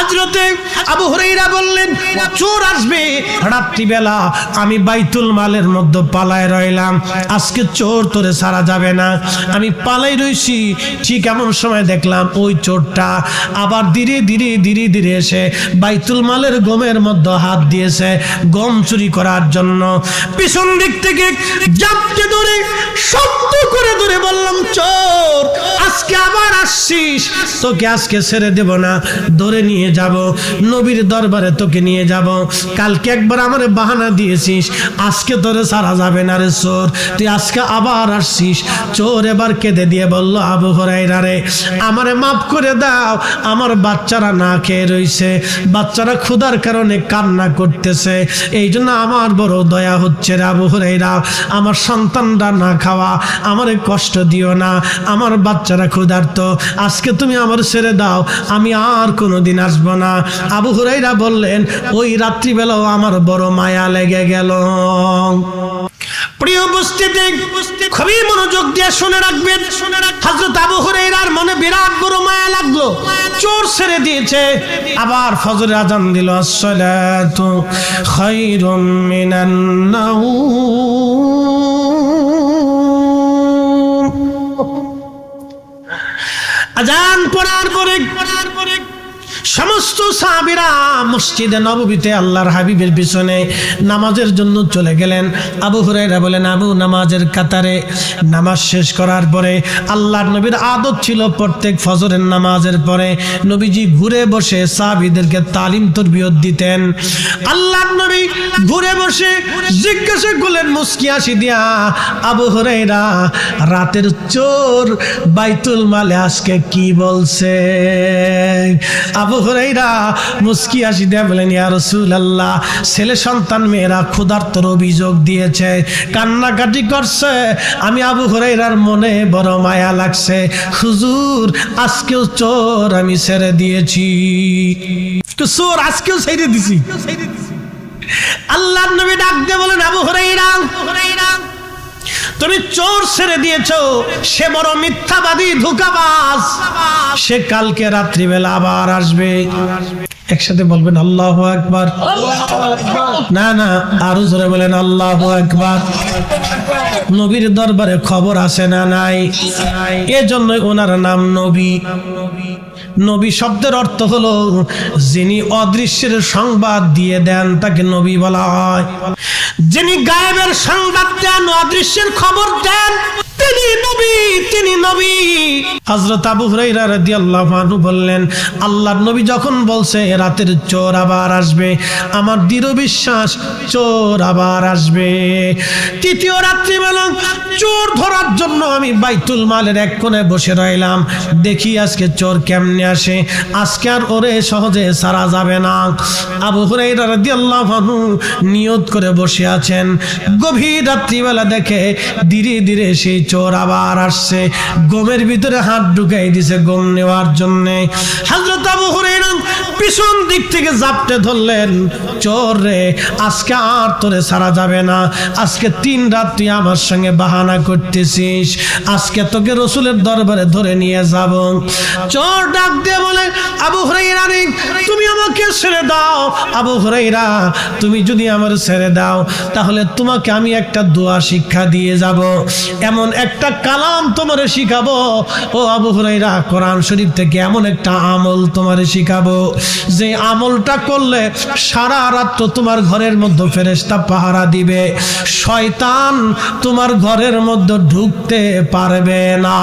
হযরতে আবু হুরায়রা বললেন চোর আসবে রাত্রিবেলা, আমি বাইতুল মালের মধ্যে পালায় রইলাম, আজকে চোর তোরে ছাড়া যাবে না। আমি পালাই রইছি, ঠিক এমন সময় দেখলাম ওই চোরটা আবার ধীরে ধীরে ধীরে ধীরে এসে বাইতুল মালের গমের মধ্যে হাত দিয়েছে গম চুরি করার জন্য। পিছন দিক থেকে জাপটে ধরে শক্ত করে ধরে বললাম চোর আজকে আবার আসছিস, তোকে আজকে ছেড়ে দেব না, ধরে নিয়ে যাব নবীর দরবারে, তোকে নিয়ে যাব। কালকে একবার আমার বাহানা দিয়েছিস, আজকে তোরে ছাড়া যাবে না রে চোর, তুই আজকে আবার আসছিস। চোর এবার কেঁদে দিয়ে বলল আবু হুরায়রা রে আমারে মাফ করে দাও, আমার বাচ্চারা না খেয়ে রইছে, বাচ্চারা ক্ষুধার কারণে কান্না করতেছে, এই জন্য আমার বড় দয়া হচ্ছে রে আবু হুরায়রা, আমার সন্তানরা না খাওয়া, আমারে কষ্ট দিও না, আমার বাচ্চারা ক্ষুধার্ত, আজকে তুমি আমার ছেড়ে দাও, আমি আর কোনোদিন আসবো না। আবু হুরায়রা বললেন ওই রাত্রিবেলাও আমার বড় মায়া লেগে গেল। প্রিয় উপস্থিতি খুবই মনোযোগ দিয়ে শুনে রাখবেন, হযরত আবু হুরায়রার মনে বিরাট বড় মায়া লাগলো, চোর ছেড়ে দিয়েছে। আবার ফজরের আজান দিল, আসসালাতু খায়রুম মিনান নাওম। আজান পড়ার পরে সমস্ত সাহাবীরা মসজিদে নববীতে আল্লাহর হাবিবের পিছনে নামাজের জন্য চলে গেলেন। আবু হুরায়রা বলেন আবু নামাজের কাতারে নামাজ শেষ করার পরে আল্লাহর নবীর আদত ছিল প্রত্যেক ফজরের নামাজের পরে নবীজি ঘুরে বসে সাহাবীদেরকে তালিম তরবিয়ত দিতেন। আল্লাহর নবী ঘুরে বসে জিজ্ঞাসা করলেন মুস্কি হাসি দিয়া, আবু হুরায়রা রাতের চোর বাইতুল মালে আজকে কি বলছে? আবু হুরায়রা মুস্কি হাসি দিয়ে বলেন ইয়া রাসূলুল্লাহ ছেলে সন্তান মেয়েরা ক্ষুধার্তর অভিযোগ দিয়েছে, কান্নাকাটি করছে, আমি আবু হুরায়রার মনে বড় মায়া লাগছে, হুজুর আজকেও চোর আমি ছেড়ে দিয়েছি, চোর আজকেও ছেড়ে দিছি। আল্লাহর নবী ডাক দিয়ে বলেন আবু হুরায়রা তুমি চোর ছেড়ে দিয়েছো, সে বড় মিথ্যাবাদী ধোঁকাবাজ, সে কালকে রাত্রিবেলা আবার আসবে। একসাথে বলবেন আল্লাহু আকবার। না না আরো জোরে বলেন আল্লাহু আকবার। নবীর দরবারে খবর আসে না নাই, এজন্য ওনার নাম নবী। নবী শব্দের অর্থ হলো যিনি অদৃশ্যের সংবাদ দিয়ে দেন তাকে নবী বলা হয়, যিনি গায়েবের সংবাদ দেন, অদৃশ্যের খবর দেন, তিনি নবী, তিনি নবী। হযরত আবু হুরায়রা রাদিয়াল্লাহু আনহু বললেন আল্লাহর নবী যখন বলছে রাতের চোর আবার আসবে, আমার দৃঢ় বিশ্বাস চোর আবার আসবে। তৃতীয় রাত্রিবেলা চোর ধরার জন্য আমি বাইতুল মালের এক কোণে বসে রইলাম, দেখি আজকে চোর কেমনে আসে, আজকে আর ওরে সহজে ছাড়া যাবে না। আবু হুরায়রা রাদিয়াল্লাহু আনহু নিয়ত করে বসে আছেন, গভীর রাত্রিবেলা দেখে ধীরে ধীরে সেই চোর আবার আসছে, গমের ভিতরে হাত ঢুকাই দিছে গম নেওয়ার জন্য। হযরত আবু হুরায়রা পিছন দিক থেকে জাপটে ধরলেন, চোর রে আজকে আর তোরে ছাড়া যাবে না, আজকে 3 রাত তুই আমার সঙ্গে বাহানা করতেছিস, আজকে তোকে রাসূলের দরবারে ধরে নিয়ে যাব। চোর ডাক দিয়ে বলে আবু হুরায়রা রে তুমি আমাকে ছেড়ে দাও। আবু হুরায়রা তুমি যদি আমার ছেড়ে দাও তাহলে তোমাকে আমি একটা দোয়া শিক্ষা দিয়ে যাব, এমন একটা কালাম তোমারে শিখাবো ও আবু হুরায়রা, কোরআন শরীফ থেকে এমন একটা আমল তোমারে শিখাবো যে আমলটা করলে সারা রাত তোমার ঘরের মধ্যে ফেরেশতা পাহারা দিবে, শয়তান তোমার ঘরের মধ্যে ঢুকতে পারবে না।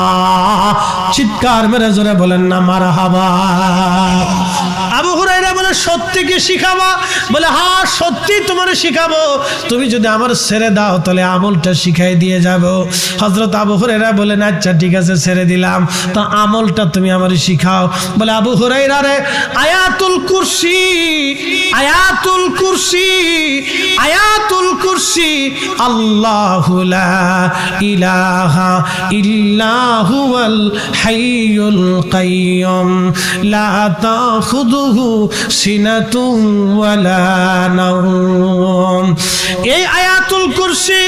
চিৎকার মেরে জোরে বলেন না মারহাবা। আবু হুরায়রা বলে সত্যি কি শিখাবা? বলে হ্যাঁ সত্যি তোমারে শিখাবো, তুমি যদি আমার ছেড়ে দাও তাহলে আমলটা শিখাই দিয়ে যাব। হযরত আবু হুরায়রা বলেন আচ্ছা ঠিক আছে ছেড়ে দিলাম, তো আমলটা তুমি আমারে শিখাও। বলে আবু হুরায়রা রে আয়াতুল কুরসি, আয়াতুল কুরসি, আয়াতুল কুরসি, আল্লাহু লা ইলাহা ইল্লা হুয়াল হাইয়ুল কাইয়ুম লা তাখুযুহু সিনাতুন ওয়ালা নাওম। এই আয়াতুল কুরসি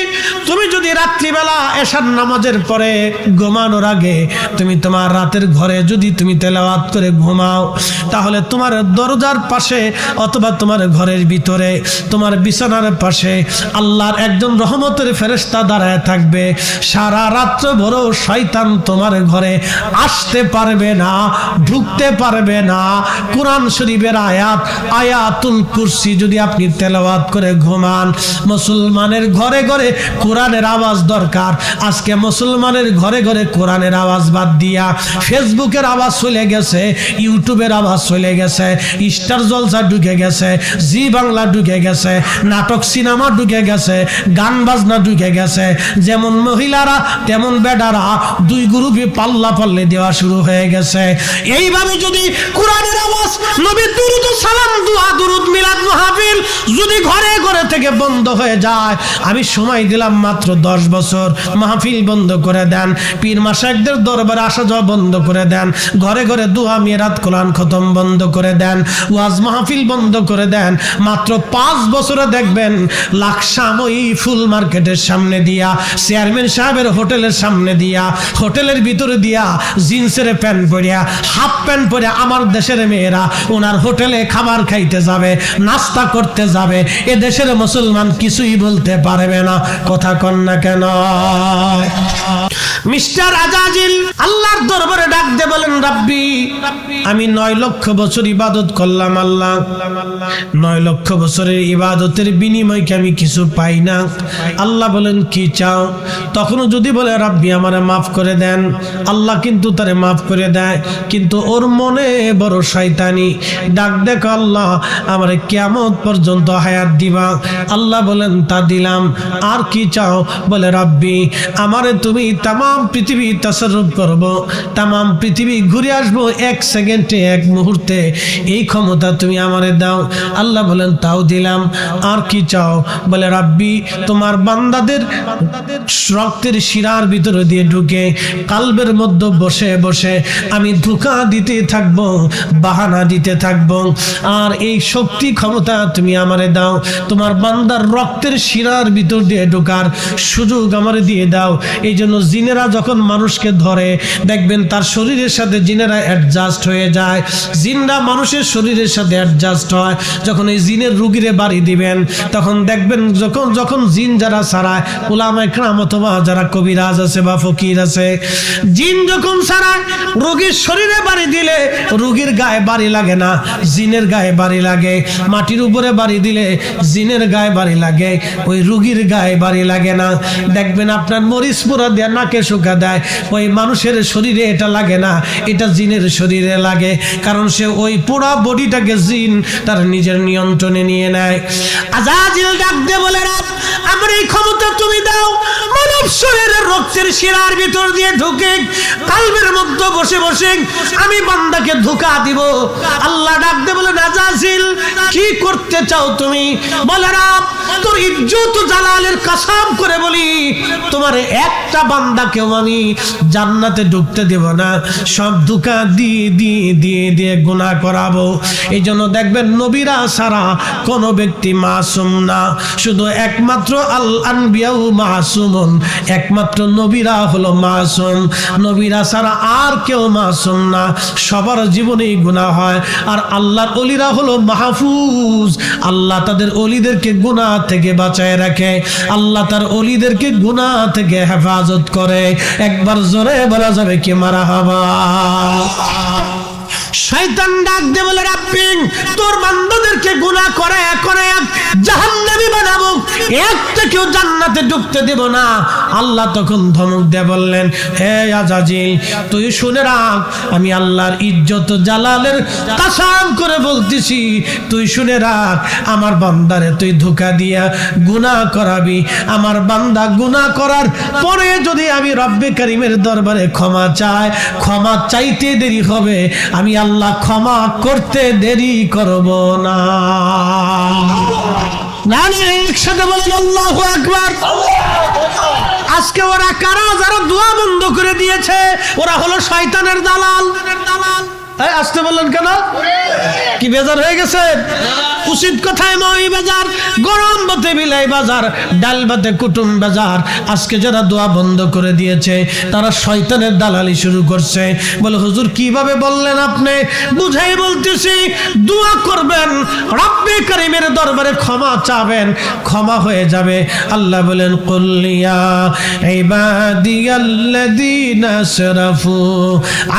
তুমি যদি রাত্রিবেলা এশার নামাজের পরে ঘুমানোর আগে তুমি তোমার রাতের ঘরে যদি তুমি তেলাওয়াত করে ঘুমাও তাহলে তোমার দরজার পাশে অথবা তোমার ঘরের ভিতরে, তোমার বিছানার পাশে আল্লাহর একজন রহমতের ফেরেশতা দাঁড়ায় থাকবে। সারা রাত্র ভোর শয়তান তোমার ঘরে আসতে পারবে না, ঢুকতে পারবে না। কোরআন শরীফের আয়াতুল কুরসি যদি আপনি তেলাওয়াত করে ঘুমান, মুসলমানের ঘরে ঘরে কোরআনের আওয়াজ দরকার। আজকে মুসলমানের ঘরে ঘরে কোরআনের আওয়াজ বাদ দিয়া ফেসবুকের আওয়াজ চলে গেছে, ইউটিউবের আওয়াজ চলে গেছে, স্টার জলসা ঢুকে গেছে, জি বাংলা ঢুকে গেছে, নাটক সিনেমা ঢুকে গেছে, গান বাজনা ঢুকে গেছে। যেমন মহিলারা তেমন বেডারা দুই গ্রুপে পাল্লা পাল্লে দেওয়া শুরু হয়ে গেছে। এইভাবে যদি কোরআনের আওয়াজ, নবীর দুরূদ সালাম, দুআ দুরূদ মিলাদ মাহফিল যদি ঘরে ঘরে থেকে বন্ধ হয়ে যায়, আমি সময় দিলাম মাত্র 10 বছর, মাহফিল বন্ধ করে দেন, পীর মাশায়েখদের দরবারে আসা যাওয়া বন্ধ করে দেন, ঘরে ঘরে দোয়া মিরাত কোরআন খতম বন্ধ করে দেন, ওয়াজ মাহফিল বন্ধ করে দেন, মাত্র 5 বছরে দেখবেন লাকসাম ওই ফুল মার্কেটের সামনে দিয়া, চেয়ারম্যান সাহেবের হোটেলের সামনে দিয়া, হোটেলের ভিতরে দিয়া জিন্সের প্যান্ট পরিয়া, হাফ প্যান্ট পরে আমার দেশের মেয়েরা ওনার হোটেলে খাবার খাইতে যাবে, নাস্তা করতে যাবে। এ দেশের মুসলমান কিছুই বলতে পারবে না। কথা কন না কেন? মিস্টার আজাজিল আল্লাহর দরবারে ডাক দিয়ে বলেন, রাব্বি আমি 9 লক্ষ বছর ইবাদত করলাম আল্লাহ, 9 লক্ষ বছরের ইবাদতের বিনিময়ে কি আমি কিছু পাই না? আল্লাহ বলেন, কি চাও? তখনও যদি বলে রাব্বি আমারে মাফ করে দেন, আল্লাহ কিন্তু তারে মাফ করে দেয়, কিন্তু ওর মনে বড় শয়তানি। ডাক দেখো, আল্লাহ আমারে কিয়ামত পর্যন্ত হায়াত দিবা। আল্লাহ বলেন, তা দিলাম। আর কি চাও? বলে রাব্বি আমারে তুমি তামাম পৃথিবী তাসাররুফ করব, তামাম পৃথিবী ঘুরে আসবো 1 সেকেন্ডে, 1 মুহূর্তে, এই ক্ষমতা তুমি আমারে দাও। আল্লাহ বলেন, তাও দিলাম। আর কি চাও? বলে রাব্বি তোমার বান্দাদের রক্তের শিরার ভিতরে দিয়ে ঢুকে কালবের মধ্যে বসে বসে আমি ধোঁকা দিতে থাকবো, বাহানা দিতে থাকবো, আর এই শক্তি ক্ষমতা তুমি আমারে দাও। তোমার বান্দার রক্তের শিরার ভিতর দিয়ে ঢোকার সুযোগ আমারে দিয়ে দাও। এই জন্য জিনেরা যখন মানুষকে ধরে দেখবেন তার শরীরের সাথে জিনেরা অ্যাডজাস্ট হয়ে যায়, জিনরা মানুষের শরীরের সাথে অ্যাডজাস্ট হয়। যখন এই জিনের রুগীরে বাড়ি দিবেন তখন দেখবেন যখন জিন যারা ছাড়ায়, উলামায়ে কেরাম অথবা যারা কবিরাজ আছে বা ফকির আছে, জিন যখন ছাড়ায় রোগীর শরীরে বাড়ি দিলে রোগীর গায়ে বাড়ি লাগে না, জিনের গায়ে বাড়ি লাগে। মাটির উপরে বাড়ি দিলে জিনের গায়ে বাড়ি লাগে, ওই রোগীর গায়ে বাড়ি লাগে না। দেখবেন আপনার মরিচ পোড়া দিয়ে নাকে শুকা দেয়, ওই মানুষের শরীরে এটা লাগে না, এটা জিনের শরীরে লাগে, কারণ সে ওই পোড়া বডিটাকে জিন তার নিজের নিয়ন্ত্রণে নিয়ে নেয়। আজাজিল ডাক দিয়ে বলে, রাত আমার এই ক্ষমতা তুমি দাও, মানব শরীরের রক্তের শিরার ভিতর দিয়ে ঢুকে কালবের মধ্যে বসে বসে আমি বান্দাকে ধোঁকা দিব। আল্লাহ ডাক দিয়ে বলে, আজাজিল কি করতে চাও তুমি? বলে, রাত তোর ইজ্জত জালালের কসম করে বলি, তোমার একটা বান্দাকেও আমি জান্নাতে ঢুকতে দেব না, সব ধোঁকা দিয়ে দিয়ে দিয়ে দিয়ে গুনাহ করাবো। এই জন্য দেখবেন নবীরা ছাড়া কোন ব্যক্তি মাসুম না, শুধু একমাত্র আল আনবিয়াউ মাসুমুন, একমাত্র নবীরা হলো মাসুম। নবীরা ছাড়া আর কেউ মাসুম না, সবার জীবনেই গুনাহ হয়। আর আল্লাহর ওলিরা হলো মাহফুজ, আল্লাহ তাদের ওলিদেরকে গুনাহ থেকে বাঁচায় রাখে, আল্লাহ তার ওলিদেরকে গুনাহ থেকে হেফাজত করে। একবার জোরে বলা যাবে কি মারহাবা? শয়তান ডাক দে বলে, রাব্বি তোর বান্দাদেরকে গুনাহ করে করে জাহান্নামী বানাবো, একটা কেউ জান্নাতে ঢুকতে দেব না। আল্লাহ তখন ধমক দিয়ে বললেন, হে আজাজিল তুই শুনে রাখ, আমি আল্লাহর ইজ্জত জালালের কসম করে বলতেছি, তুই শুনে রাখ, আমার বান্দারে তুই ধোঁকা দিয়া গুনাহ করাবি। আমার বান্দা গুনাহ করার পরে যদি আমি রব্বে কারীমের দরবারে ক্ষমা চাই, ক্ষমা চাইতে দেরি হবে, আমি আল্লাহ ক্ষমা করতে দেরি করব না। একসাথে বলেন আল্লাহু আকবার। আজকে ওরা কারা যারা দোয়া বন্ধ করে দিয়েছে? ওরা হলো শয়তানের দালাল। আসতে বললেন কেন? কি বেজার হয়ে গেছে? উচিত কথায় মই বাজার, গরম ভাতে বিলাই বাজার, ডাল ভাতে কুটুম বাজার। আজকে যারা দোয়া বন্ধ করে দিয়েছে তারা শয়তানের দালালি শুরু করছে। বলে হুজুর কিভাবে বললেন আপনি? বুঝাই বলতেছি, দোয়া করবেন, রব্বে কারীমের দরবারে ক্ষমা চাবেন, ক্ষমা হয়ে যাবে। আল্লাহ বলেন কুল ইয়া ইবাদিয়াল্লাযীনা আসরাফু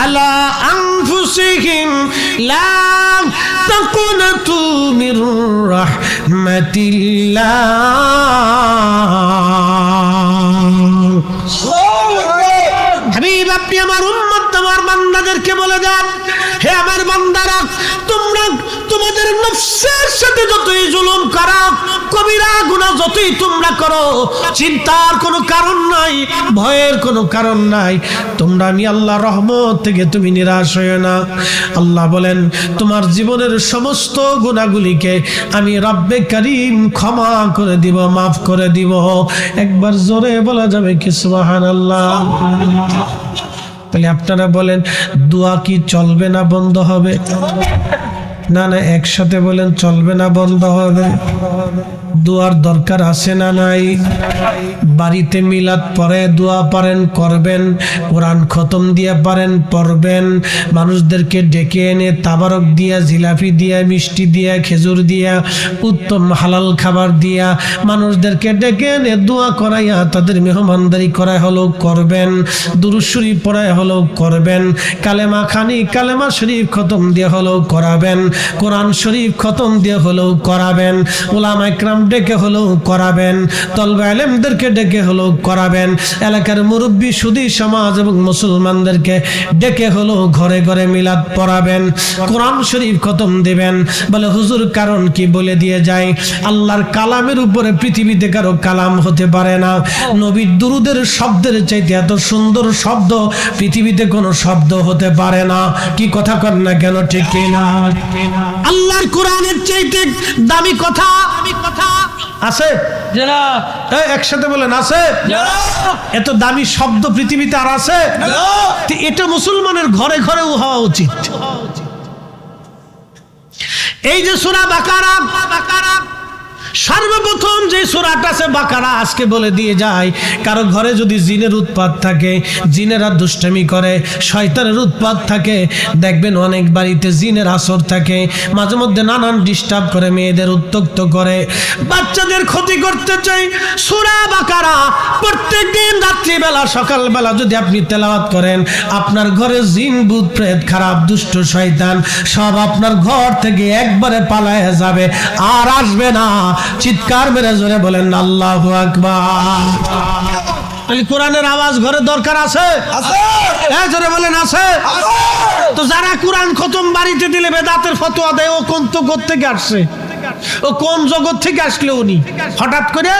আলা আনফুসিহিম লা তাকুনাতু মির রাহমাতিল্লাহ। হাবিব আপনি আমার উম্মত, আমার বান্দাদেরকে বলে দেন, হে আমার বান্দারা, তোমরা তোমাদের নফসের সাথে যতই জুলুম করো, কবিরা গুনাহ যতই তোমরা করো, চিন্তার কোনো কারণ নাই, ভয়ের কোনো কারণ নাই। তোমরা আমি আল্লাহর রহমত থেকে তুমি নিরাশ হয়ো না। আল্লাহ বলেন তোমার জীবনের সমস্ত গুনাহগুলিকে আমি রব্বে কারীম ক্ষমা করে দিব, মাফ করে দিব। একবার জোরে বলা যাবে কি সুবহানাল্লাহ? তাহলে আপনারা বলেন দোয়া কি চলবে না বন্ধ হবে? না না, একসাথে বলেন চলবে না বন্ধ হবে? দোয়ার দরকার আছে না নাই? বাড়িতে মিলাদ পড়ে দোয়া পারেন করবেন, কোরআন খতম দিয়ে পারেন পড়বেন, মানুষদেরকে ডেকে এনে তাবারক দিয়া, জিলাপি দিয়া, মিষ্টি দিয়া, খেজুর দিয়া, উত্তম হালাল খাবার দিয়া মানুষদেরকে ডেকে এনে দোয়া করাইয়া তাদের মেহমানদারি করা হলো করবেন, দুরূদ শরীফ পড়ায় হলো করবেন, কালেমা খানি কালেমা শরীফ খতম দিয়ে হলো করাবেন, কোরআন শরীফ খতম দিয়ে হলো করাবেন, উলামা ইকরাম ডেকে হলো করাবেন, তলবে আলেমদেরকে ডেকে হলো করাবেন, এলাকার মুরব্বী সুদী সমাজ এবং মুসলমানদেরকে ডেকে হলো ঘরে ঘরে মিলাদ পড়াবেন, কোরআন শরীফ খতম দিবেন। বলে হুজুর কারণ কি? বলে দিয়ে যায়, আল্লাহর কালামের উপরে পৃথিবীতে কারো কালাম হতে পারে না। নবীর দুরুদের শব্দের চাইতে এত সুন্দর শব্দ পৃথিবীতে কোনো শব্দ হতে পারে না। কি কথা কর না কেন? ঠিক কিনা? আল্লাহর কোরআনের চাইতে দামি কথা আছে? একসাথে বলেন আছে? এত দামি শব্দ পৃথিবীতে আর আছে? এটা মুসলমানের ঘরে ঘরেও হওয়া উচিত। এই যে সূরা বাকারা, সর্বপ্রথম যে সূরাটা আছে বাকারা, আজকে বলে দিয়ে যায়, কারো ঘরে যদি জিনের উৎপাত থাকে, জিনেরা দুষ্টামি করে, শয়তানের উৎপাত থাকে, দেখবেন অনেক বাড়িতে জিনের আসর থাকে, মাঝে মধ্যে নানান ডিস্টার্ব করে, মেয়েদের উত্ত্যক্ত করে, বাচ্চাদের ক্ষতি করতে চাই। সূরা বাকারা প্রত্যেকদিন রাত্রিবেলা সকালবেলা যদি আপনি তেলাওয়াত করেন, আপনার ঘরে জিন ভূত প্রেত খারাপ দুষ্ট শয়তান সব আপনার ঘর থেকে একবারে পালায় যাবে, আর আসবে না। চিৎকার মেরে জোরে বলেন আল্লাহু আকবার। তাহলে কোরআনের আওয়াজ ঘরে দরকার আছে? হ্যাঁ, জোরে বলেন আছে? তো যারা কোরআন খতম বাড়িতে দিলে বেদাতের ফতোয়া দেয়, ও কোন তো থেকে আসছে? ও কোন জগৎ থেকে আসলে উনি হঠাৎ করে?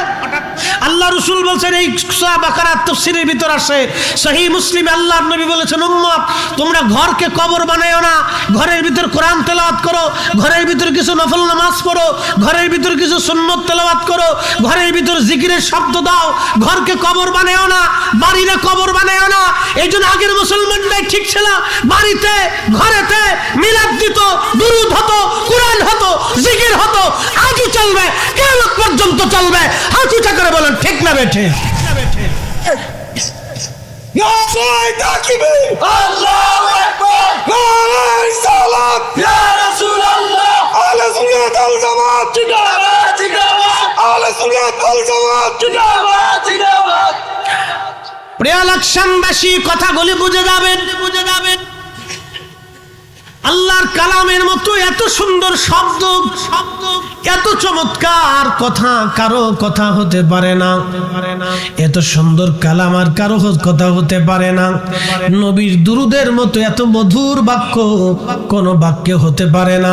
আল্লাহ রাসূল বলেছেন, এই সূরা বাকারার তাফসীরের ভিতর আছে, সহিহ মুসলিমে আল্লাহর নবী বলেছেন, উম্মত তোমরা ঘরকে কবর বানায়ো না, ঘরের ভিতর কোরআন তেলাওয়াত করো, ঘরের ভিতর কিছু নফল নামাজ পড়ো, ঘরের ভিতর কিছু সুন্নত তেলাওয়াত করো, ঘরের ভিতর জিকিরের শব্দ দাও, ঘরকে কবর বানায়ো না, বাড়িরে কবর বানায়ো না। এই জন্য আগের মুসলমানরাই ঠিক ছিল, বাড়িতে ঘরেতে মিলাদ দিত, দুরূদ হতো, কোরআন হতো, জিকির হতো, আজও চলবে, কিয়ামত পর্যন্ত চলবে। হাত উঁচা করে বলেন ঠিক না বেঠে? আল্লাহু আকবার, নারে সালাত, ইয়া রাসূলুল্লাহ, আহলে সুন্নাত ওয়াল জামাত জিন্দাবাদ, জিন্দাবাদ, আহলে সুন্নাত ওয়াল জামাত জিন্দাবাদ, জিন্দাবাদ। প্রিয় লাকসামবাসী, কথাগুলি বুঝে যাবেন, বুঝে যাবেন। আল্লাহর কালামের মতো এত সুন্দর শব্দ, এত চমৎকার কথা কারো কথা হতে পারে না। এত সুন্দর কালাম আর কারো কথা হতে পারে না। নবীর দুরুদের মতো এত মধুর বাক্য কোন বাক্যে হতে পারে না।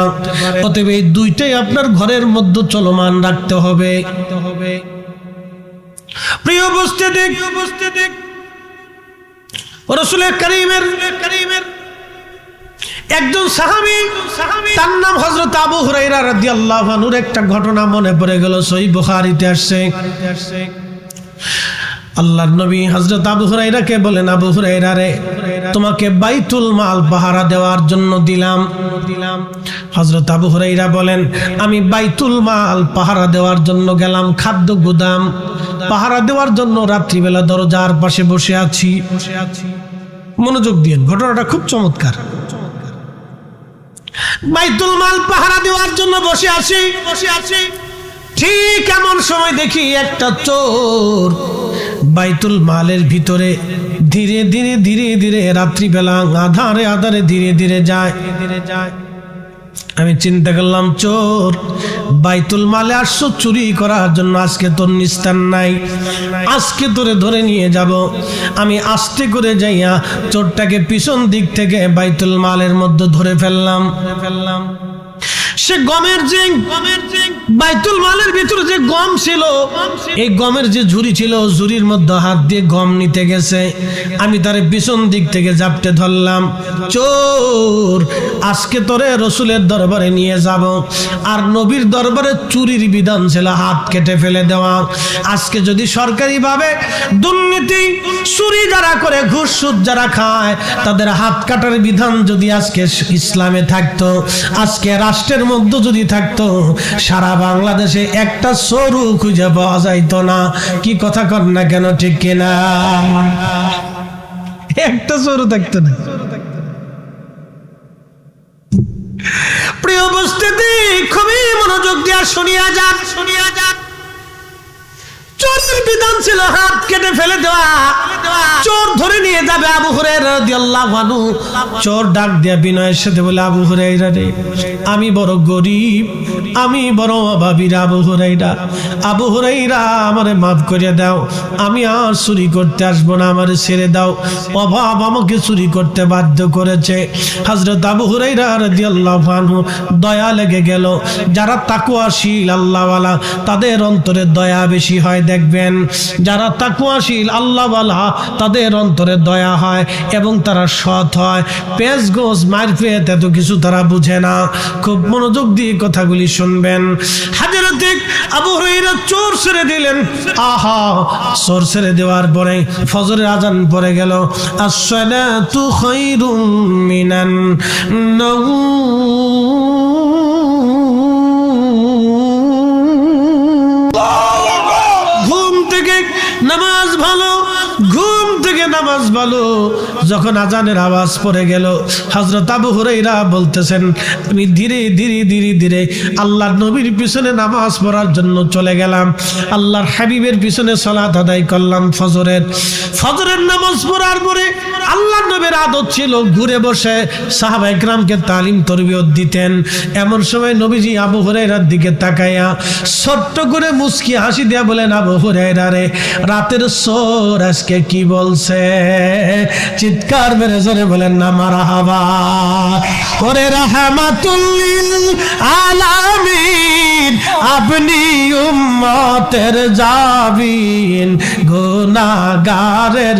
অতএব এই দুইটাই আপনার ঘরের মধ্যে চলমান রাখতে হবে। প্রিয় উপস্থিতি, রাসূল কারীমের একজন সাহাবী, তার নাম হযরত আবু হুরায়রা রাদিয়াল্লাহু আনহুর একটা ঘটনা মনে পড়ে গেল, সহিহ বুখারীতে আসছে। আল্লাহর নবী হযরত আবু হুরায়রাকে বলেন, আবু হুরায়রা রে, তোমাকে বাইতুল মাল পাহারা দেওয়ার জন্য দিলাম। হযরত আবু হুরায়রা বলেন, আমি বাইতুল মাল পাহারা দেওয়ার জন্য গেলাম, খাদ্য গুদাম পাহারা দেওয়ার জন্য রাত্রিবেলা দরজার পাশে বসে আছি। মনোযোগ দিন, ঘটনাটা খুব চমৎকার। বাইতুল মাল পাহারা দেওয়ার জন্য বসে আছি। ঠিক এমন সময় দেখি একটা চোর বাইতুল মালের ভিতরে ধীরে ধীরে ধীরে ধীরে রাত্রিবেলা আধারে আধারে ধীরে ধীরে যায়। আমি চিন্তা করলাম, চোর বাইতুল মালে আসছো চুরি করার জন্য, আজকে তোর নিস্তার নাই, আজকে তোরে ধরে নিয়ে যাব। আমি আস্তে করে যাইয়া চোরটাকে পিছন দিক থেকে বাইতুল মালের মধ্যে ধরে ফেললাম। সে গমের যে বাইতুল মালের ভিতরে যে গম ছিল, এই গমের যে ঝুড়ি ছিল, ঝুড়ির মধ্যে হাত দিয়ে গম নিতে গেছে। আমি তারে পিছন দিক থেকে জাপটে ধরলাম, চোর আজকে তোরে রসুলের দরবারে নিয়ে যাব। আর নবীর দরবারে চুরির বিধান ছিল হাত কেটে ফেলে দেওয়া। আজকে যদি সরকারি ভাবে দুর্নীতি চুরি যারা করে, ঘুষ সুদ যারা খায়, তাদের হাত কাটার বিধান যদি আজকে ইসলামে থাকতো, আজকে রাষ্ট্রের মধ্যে যদি থাকতো, সারা বাংলাদেশে একটা চোরও খুঁজে পাওয়া যাইতো না। কি কথা কর না কেন, ঠিক কিনা? একটা চোরও থাকতো না। প্রিয় উপস্থিতি, খুবই মনোযোগ দিয়ে শুনিয়া যান। চোরের বিধান ছিল হাত কেটে ফেলে দেওয়া। চোর ধরে নিয়ে যাবে আবু হুরায়রা রাদিয়াল্লাহু আনহু। চোর ডাক দিয়া বিনয়ের সাথে বলে, আবু হুরায়রা রে, আমি বড় গরিব, আমি বড় অভাবী আবু হুরায়রা। আবু হুরায়রা, আমারে মাফ করে দাও, আমি আর চুরি করতে আসবো না, আমারে ছেড়ে দাও। অভাব আমাকে চুরি করতে বাধ্য করেছে। হযরত আবু হুরায়রা রাদিয়াল্লাহু আনহু দয়া লেগে গেল। যারা তাকওয়াশীল আল্লাহওয়ালা, তাদের অন্তরে দয়া বেশি হয়। দেখবেন, যারা তাকওয়াশীল আল্লাহওয়ালা, তাদের অন্তরে দয়া হয় এবং তারা সৎ হয়। পেঁচ গোছ মারফেত এত কিছু তারা বুঝে না। খুব মনোযোগ দিয়ে কথাগুলি শুনবেন। হযরত আবু হুরায়রা চোর ছেড়ে দিলেন। আহা, চোর ছেড়ে দেওয়ার পরে ফজরের আজান পড়ে গেল। আসসালাতু খায়রুম মিনান নাওম। নামাজ ভালো, ঘুম থেকে নামাজ ভালো। যখন আজানের আওয়াজ পড়ে গেল, হযরত আবু হুরায়রা বলতেছেন, আমি ধীরে ধীরে ধীরে ধীরে আল্লাহর নবীর পিছনে নামাজ পড়ার জন্য চলে গেলাম। আল্লাহর হাবিবের পিছনে সালাত আদায় করলাম। ফজরের নামাজ পড়ার পরে আল্লাহর নবীর আদত ছিল ঘুরে বসে সাহাবায়ে কেরামকে তালিম তরবিয়ত দিতেন। এমন সময় নবীজি আবু হুরায়রার দিকে তাকাইয়া ছোট্ট করে মুস্কি হাসি দিয়া বলেন, আবু হুরায়রা রে, রাতের চোর আজকে কি বলছে? চিৎকার মেরে জোরে বলেন না মারহাবা। ওরে রাহমাতুল লিল আলামিন, আপনি উম্মতের জাবিন, গুনাহগারের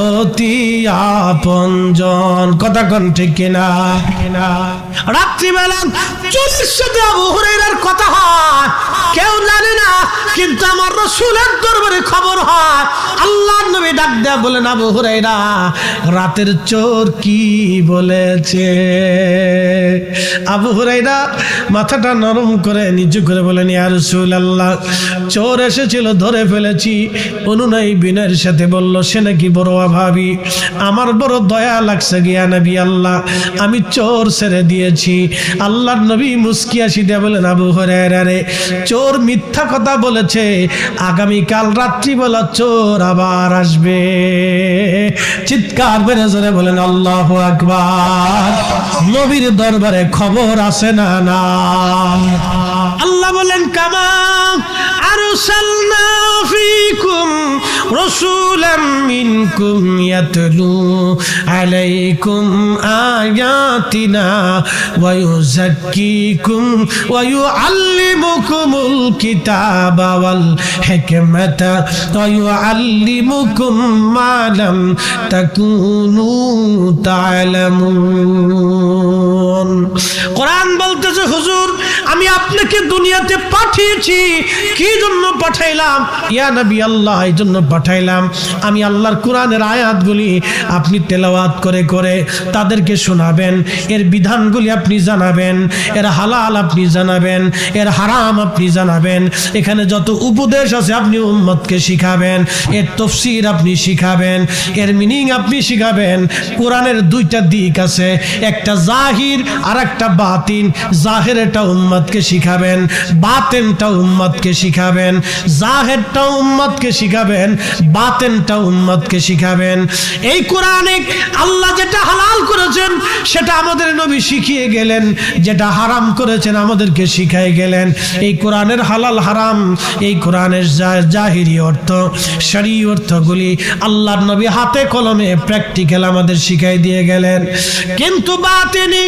অতি আপনজন। কথা কোন ঠিক কিনা? রাত্রিবেলা চোরের সাথে আবু হুরায়রার কথা হয়, কেউ জানে না, কিন্তু আমার রাসূলের দরবারে খবর হয়। আল্লাহর নবী ডাক দেয়া বলেন, আবু হুরায়রা, রাতের চোর কি বলেছে? আবু হুরায়রা মাথাটা নরম করে নিচু করে বলেন, ইয়া রাসূলুল্লাহ, চোর এসেছিল, ধরে ফেলেছি। অনুনয় বিনয়ের সাথে বলল, সে নাকি বড় অভাবী, আমার বড় দয়া লাগছে গিয়া নবী আল্লাহ, আমি চোর ছেড়ে দিয়েছি। আল্লাহর নবী মুস্কি হাসি দিয়ে বলেন, আবু হুরায়রা রে, চোর মিথ্যা কথা বলেছে, আগামীকাল রাত্রিবেলা চোর আবার আসবে। চিৎকার বেড়ে জোরে বলেন আল্লাহু আকবার। নবীর দরবারে খবর আছে না? না। আল্লাহ বলেন, কামা আরসালনা ফীকুম রাসূলাম মিনকুম ইয়াতলু আলাইকুম আয়াতিনা ওয়া ইউযাক্কিকুম ওয়া ইউআল্লিমুকুমুল কিতাবা ওয়াল হিকমাতা ওয়া ইউআল্লিমুকুম মা লাম তাকুনু তা'লামুন। আনুন। কোরআন বলতেছে হুজুর আমি আপনাকে দুনিয়াতে পাঠিয়েছি, কি জন্য পাঠাইলাম? ইয়া নবী আল্লাহ, এই জন্য পাঠাইলাম আমি আল্লাহর কোরআনের আয়াতগুলি আপনি তেলাওয়াত করে করে তাদেরকে শোনাবেন, এর বিধানগুলি আপনি জানাবেন, এর হালাল আপনি জানাবেন, এর হারাম আপনি জানাবেন, এখানে যত উপদেশ আছে আপনি উম্মতকে শিখাবেন, এর তাফসীর আপনি শিখাবেন, এর মিনিং আপনি শিখাবেন। কোরআনের দুইটা দিক আছে, একটা জাহির আর একটা বাতিন। জাহিরটা উম্মতকে শিখাবেন, বাতিনটা উম্মতকে শিখাবেন। জাহিরটা উম্মতকে শিখাবেন, বাতিনটা উম্মতকে শিখাবেন। এই কোরআনে আল্লাহ যেটা হালাল করেছেন সেটা আমাদের নবী শিখিয়ে গেলেন, যেটা হারাম করেছেন আমাদেরকে শিখাই গেলেন। এই কোরআনের হালাল হারাম, এই কোরআনের জাহিরি অর্থ, শরঈ অর্থগুলি আল্লাহর নবী হাতে কলমে প্র্যাকটিক্যাল আমাদের শিখাই দিয়ে গেলেন। কিন্তু বাতিনি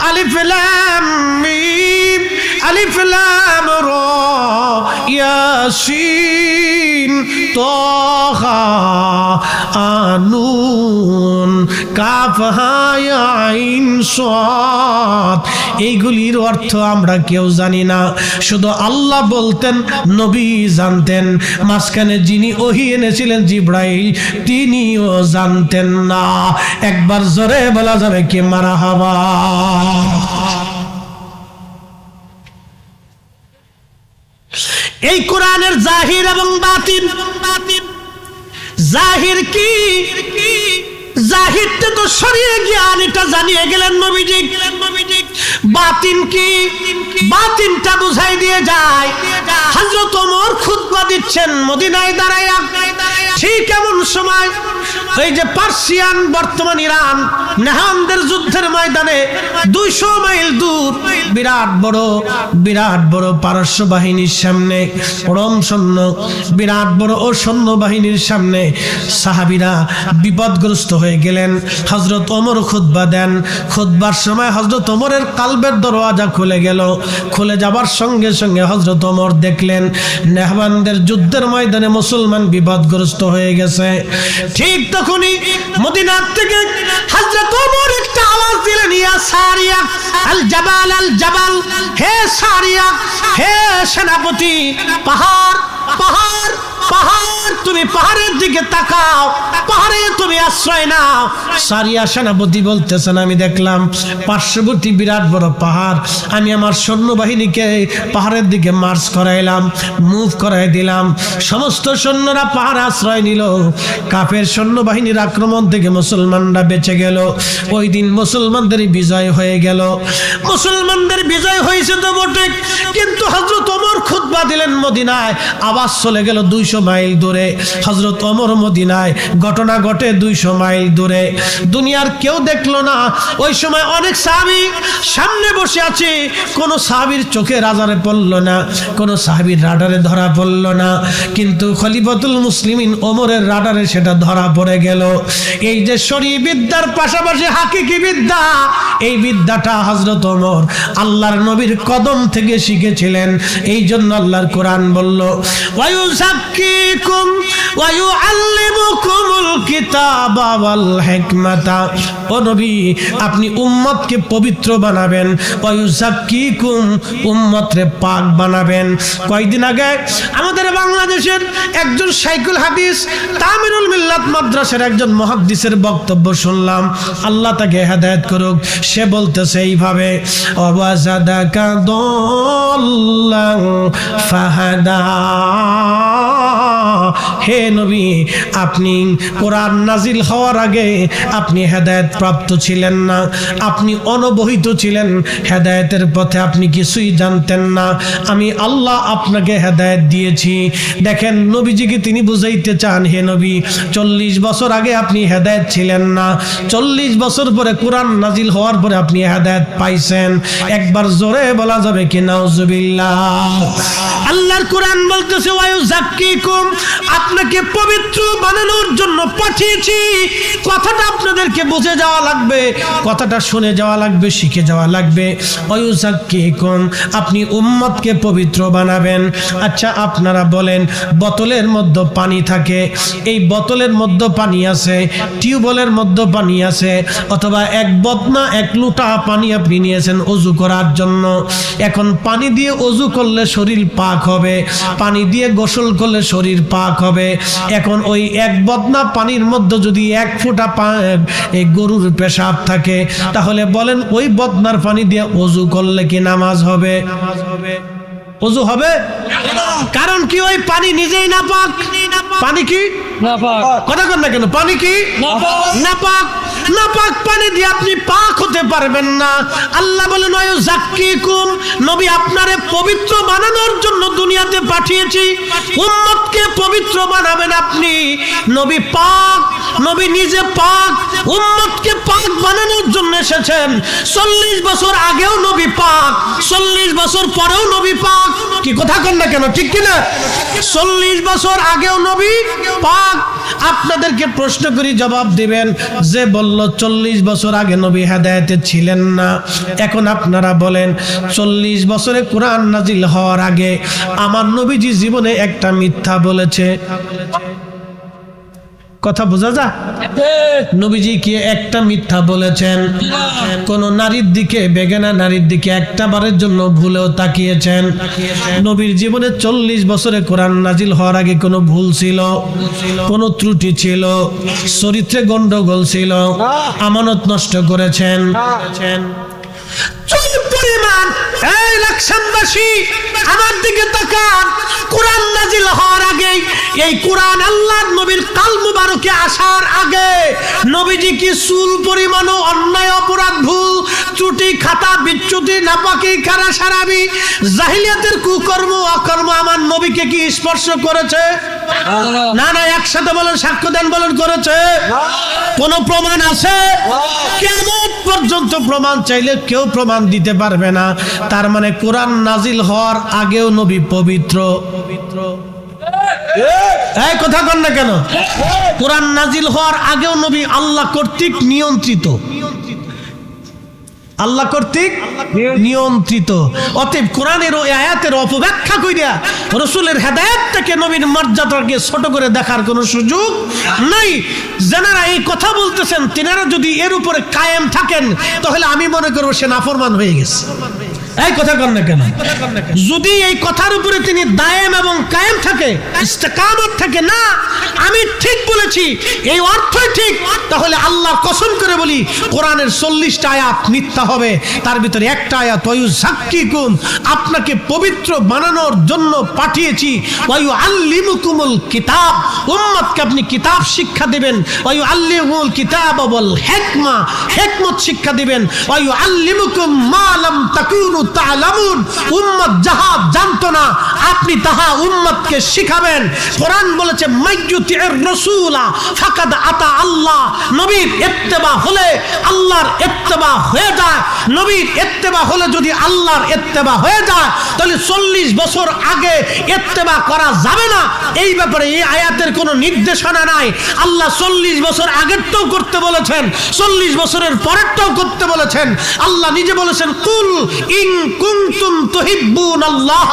আলিফ লাম মিম, আলিফ লাম রা, ইয়াসিন, তাহা, আনুন, কাফ হা ইয়া আইন সাদ, এইগুলির অর্থ আমরা কেউ জানি না, শুধু আল্লাহ বলতেন, নবী জানতেন। মাঝখানে যিনি ওহী এনেছিলেন জিবরাইল, তিনিও জানতেন না। একবার জোরে বলা যাবে কি মারহাবা। এই কোরআনের জাহির এবং বাতিন। জাহির কি? জাহিরটা তো শরীয়ত জ্ঞান, এটা জানিয়ে গেলেন নবীজি। বাতিন কি? বাতিনটা বুঝাই দিয়ে যায়। হযরত ওমর খুতবা দিচ্ছেন মদিনায় দাঁড়ায়া, ঠিক এমন সময় এই যে পার্সিয়ান, বর্তমান ইরান, নেহানদের যুদ্ধের ময়দানে 200 মাইল দূর বিরাট বড় পারস্য বাহিনীর সামনে, রোম সৈন্য, বিরাট বড় ও সৈন্য বাহিনীর সামনে সাহাবীরা বিপদগ্রস্ত হয়ে গেলেন। হযরত ওমর খুতবা দেন। খুতবার সময় হযরত ওমরের কালবের দরওয়াজা খুলে গেল। খুলে যাবার সঙ্গে সঙ্গে হযরত ওমর দেখলেন নেহবানদের যুদ্ধের ময়দানে মুসলমান বিপদগ্রস্ত হয়ে গেছে। ঠিক তখনই মদিনার থেকে হযরত ওমর একটা আওয়াজ দিলেন, ইয়া সারিয়া আল জাবাল, আল জাবাল, হে সারিয়া, হে সেনাপতি, পাহাড় পাহাড় পাহাড়, তুমি পাহাড়ের দিকে তাকাও, পাহাড়ে তুমি আশ্রয় নাও। সারিয়া সেনাপতি বলতেছেন, আমি দেখলাম পার্শ্ববর্তী বিরাট বড় পাহাড়, আমি আমার সৈন্যবাহিনীকে পাহাড়ের দিকে মার্চ করাইলাম, মুভ করাই দিলাম। সমস্ত সৈন্যরা পাহাড়ে আশ্রয় নিল। কাফের সৈন্যবাহিনীর আক্রমণ থেকে মুসলমানরা বেঁচে গেল। ওই দিন মুসলমানদের বিজয় হয়ে গেল। মুসলমানদের বিজয় হয়েছে তো বটে, কিন্তু হযরত ওমর খুতবা দিলেন মদিনায়, আওয়াজ চলে গেল 200 মাইল দূরে। হযরত ওমর মদিনায়, ঘটনা ঘটে 200 মাইল দূরে। দুনিয়ার কেউ দেখলো না। ওই সময় অনেক সাহাবী সামনে বসে আছে, কোন সাহাবীর চোখে রাডারে পড়ল না, কোন সাহাবীর রাডারে ধরা পড়ল না, কিন্তু খলিফাতুল মুসলিমিন ওমরের রাডারে সেটা ধরা পড়ে গেল। এই যে শরঈ বিদ্যার পাশাপাশি হাকিকি বিদ্যা, এই বিদ্যাটা হযরত ওমর আল্লাহর নবীর কদম থেকে শিখেছিলেন। এই জন্য আল্লাহর কোরআন বলল, ওয়ায়ুযাক্কিকুম ওয়ায়ুআল্লিমুকুমুল কিতাবা ওয়াল হিকমাতা। ও নবী, আপনি উম্মতকে পবিত্র বানাবেন, ওয়ায়ুযাক্কিকুম, উম্মতরে পাক বানাবেন। কয়েকদিন আগে আমাদের বাংলাদেশের একজন শাইখুল হাদিস তামিরুল মিল্লাত মাদ্রাসার একজন মুহাদ্দিসের বক্তব্য শুনলাম, আল্লাহ তাকে হেদায়েত করুক। সে বলতেছে এইভাবে, ওয়াজাদাকা দাল্লান ফাহাদা। হে নবী, আপনি কোরআন নাজিল হওয়ার আগে আপনি হেদায়েত প্রাপ্ত ছিলেন না, আপনি অনবহিত ছিলেন, হেদায়েতের পথে আপনি কিছুই জানতেন না, আমি আল্লাহ আপনাকে হেদায়েত দিয়েছি। দেখেন নবীজিকে তিনি বুঝাইতে চান, হে নবী, 40 বছর আগে আপনি হেদায়েত ছিলেন না, 40 বছর পরে কোরআন নাজিল হওয়ার পরে আপনি হেদায়েত পাইছেন। একবার জোরে বলা যাবে কি নাউজুবিল্লাহ। আল্লাহর কোরআন বলতেছে, ওয়ায়ুযাক্কিকুম আপনাকে পবিত্র বানানোর জন্য পাঠিয়েছি। কথাটা আপনাদেরকে বুঝে যাওয়া লাগবে, কথাটা শুনে যাওয়া লাগবে, শিখে যাওয়া লাগবে। ওয়ায়ুযাক্কিকুম, আপনি উম্মতকে পবিত্র বানাবেন। আচ্ছা আপনারা বলেন, বোতলের মধ্যে পানি থাকে, এই বোতলের মধ্যে পানি আছে, টিউবওয়েলের মধ্যে পানি আছে, অথবা এক বদনা এক লোটা পানি আপনি নিয়েছেন ওযু করার জন্য। এখন পানি দিয়ে ওযু করলে শরীর পাক হবে, পানি দিয়ে গোসল করলে শরীর পাক হবে। এখন ওই এক বদনা পানির মধ্যে যদি এক ফোঁটা এই গরুর পেশাব থাকে, তাহলে বলেন ওই বদনার পানি দিয়ে ওযু করলে কি নামাজ হবে? ওযু হবে? কারণ কি ওই পানি নিজেই নাপাক। পানি কি কথা কন না কেন? পানি কি নাপাক। নাপাক পানি দিয়ে আপনি পাক হতে পারবেন না। আল্লাহ বলেন ওয়ায়ুযাক্কিকুম, নবী আপনারে পবিত্র বানানোর জন্য দুনিয়াতে পাঠিয়েছি। উম্মতকে পবিত্র বানাবেন আপনি। নবী পাক, নবী নিজে পাক, উম্মতকে পাক বানানোর জন্য এসেছেন। 40 বছর আগেও নবী পাক, 40 বছর পরেও নবী পাক। কি কথা কন না কেন? ঠিক কিনা? 40 বছর আগেও নবী পাক। আপনাদেরকে প্রশ্ন করি, জবাব দিবেন। যে বলল 40 বছর আগে নবী হেদায়েতে ছিলেন না, এখন আপনারা বলেন 40 বছরে কোরআন নাজিল হওয়ার আগে আমার নবীজি জীবনে একটা মিথ্যা বলেছে? কথা বোঝা যায়? নবীজি কি একটা মিথ্যা বলেছেন? কোন নারীর দিকে, বেগানা নারীর দিকে একটা বারের জন্য ভুলেও তাকিয়েছেন? নবীর জীবনে 40 বছরে কোরআন নাজিল হওয়ার আগে কোনো ভুল ছিল, কোনো ত্রুটি ছিল, চরিত্রে গন্ডগোল ছিল, আমানত নষ্ট করেছেন? পরিমাণ এই লাকসামবাসী আমার দিকে তাকান। কোরআন নাজিল হওয়ার আগে, এই কোরআন আল্লাহর নবীর কাল মুবারকে আসার আগে নবীজি কি চুল পরিমাণও অন্যায়, অপরাধ, ভুল, ত্রুটি, খাতা, বিচ্যুতি, নাপাকি, খারা, সারাবি, জাহিলিয়াতের কুকর্ম, অকর্ম আমার নবীকে কি স্পর্শ করেছে? না না, একসাথে বলেন, সাক্ষ্য দেন, বলেন করেছে? কোন প্রমাণ আছে? কিয়ামত পর্যন্ত প্রমাণ চাইলে কেউ প্রমাণ দিতে পারবে না। তার মানে কোরআন নাজিল হওয়ার আগেও নবী পবিত্র। এই কথা কন না কেন? কোরআন নাজিল হওয়ার আগেও নবী আল্লাহ কর্তৃক নিয়ন্ত্রিত, আল্লাহ কর্তৃক নিয়ন্ত্রিত। অতএব কোরআনের ওই আয়াতের অপব্যাখ্যা কইরা রাসূলের হেদায়েতটাকে, নবীর মর্যাদাকে ছোট করে দেখার কোনো সুযোগ নাই। যারা এই কথা বলতেছেন তিনারা যদি এর উপরে কায়েম থাকেন, তাহলে আমি মনে করব সে নাফরমান হয়ে গেছে। এই কথা কন না কেন? যদি এই কথার উপরে তিনি দায়েম এবং কায়েম থাকে, ইস্তেকামত থাকে, না আমি ঠিক বলেছি, এই অর্থই ঠিক, তাহলে আল্লাহর কসম করে বলি কোরআনের 40টা আয়াত মিথ্যা হবে। তার ভিতরে একটা আয়াত ওয়ায়ুযাক্কিকুম, আপনাকে পবিত্র বানানোর জন্য পাঠিয়েছি। ওয়ায়ুআল্লিমুকুমুল কিতাব, উম্মতকে আপনি কিতাব শিক্ষা দিবেন। ওয়ায়ুআল্লিমুল কিতাব ওয়াল হিকমা, হিকমত শিক্ষা দিবেন। ওয়ায়ুআল্লিমুকুম মা লাম তাকুনু তা'লামুন, উম্মত যাহা জানতো না আপনি তাহা উম্মতকে শিখাবেন। কোরআন বলেছে মাইয়ুতির রাসূলা ফাকাদ আতা আল্লাহ, নবীর ইত্তেবা হলে আল্লাহর ইত্তেবা হয়ে যায়। নবীর ইত্তেবা হলে যদি আল্লাহর ইত্তেবা হয়ে যায়, তাহলে 40 বছর আগে ইত্তেবা করা যাবে না। এই ব্যাপারে এই আয়াতের কোনো নির্দেশনা নাই। আল্লাহ 40 বছর আগেরটাও করতে বলেছেন, 40 বছরের পরেরটাও করতে বলেছেন। আল্লাহ নিজে বলেছেন কুল ইন কুনতুম তুহিব্বুনাল্লাহ,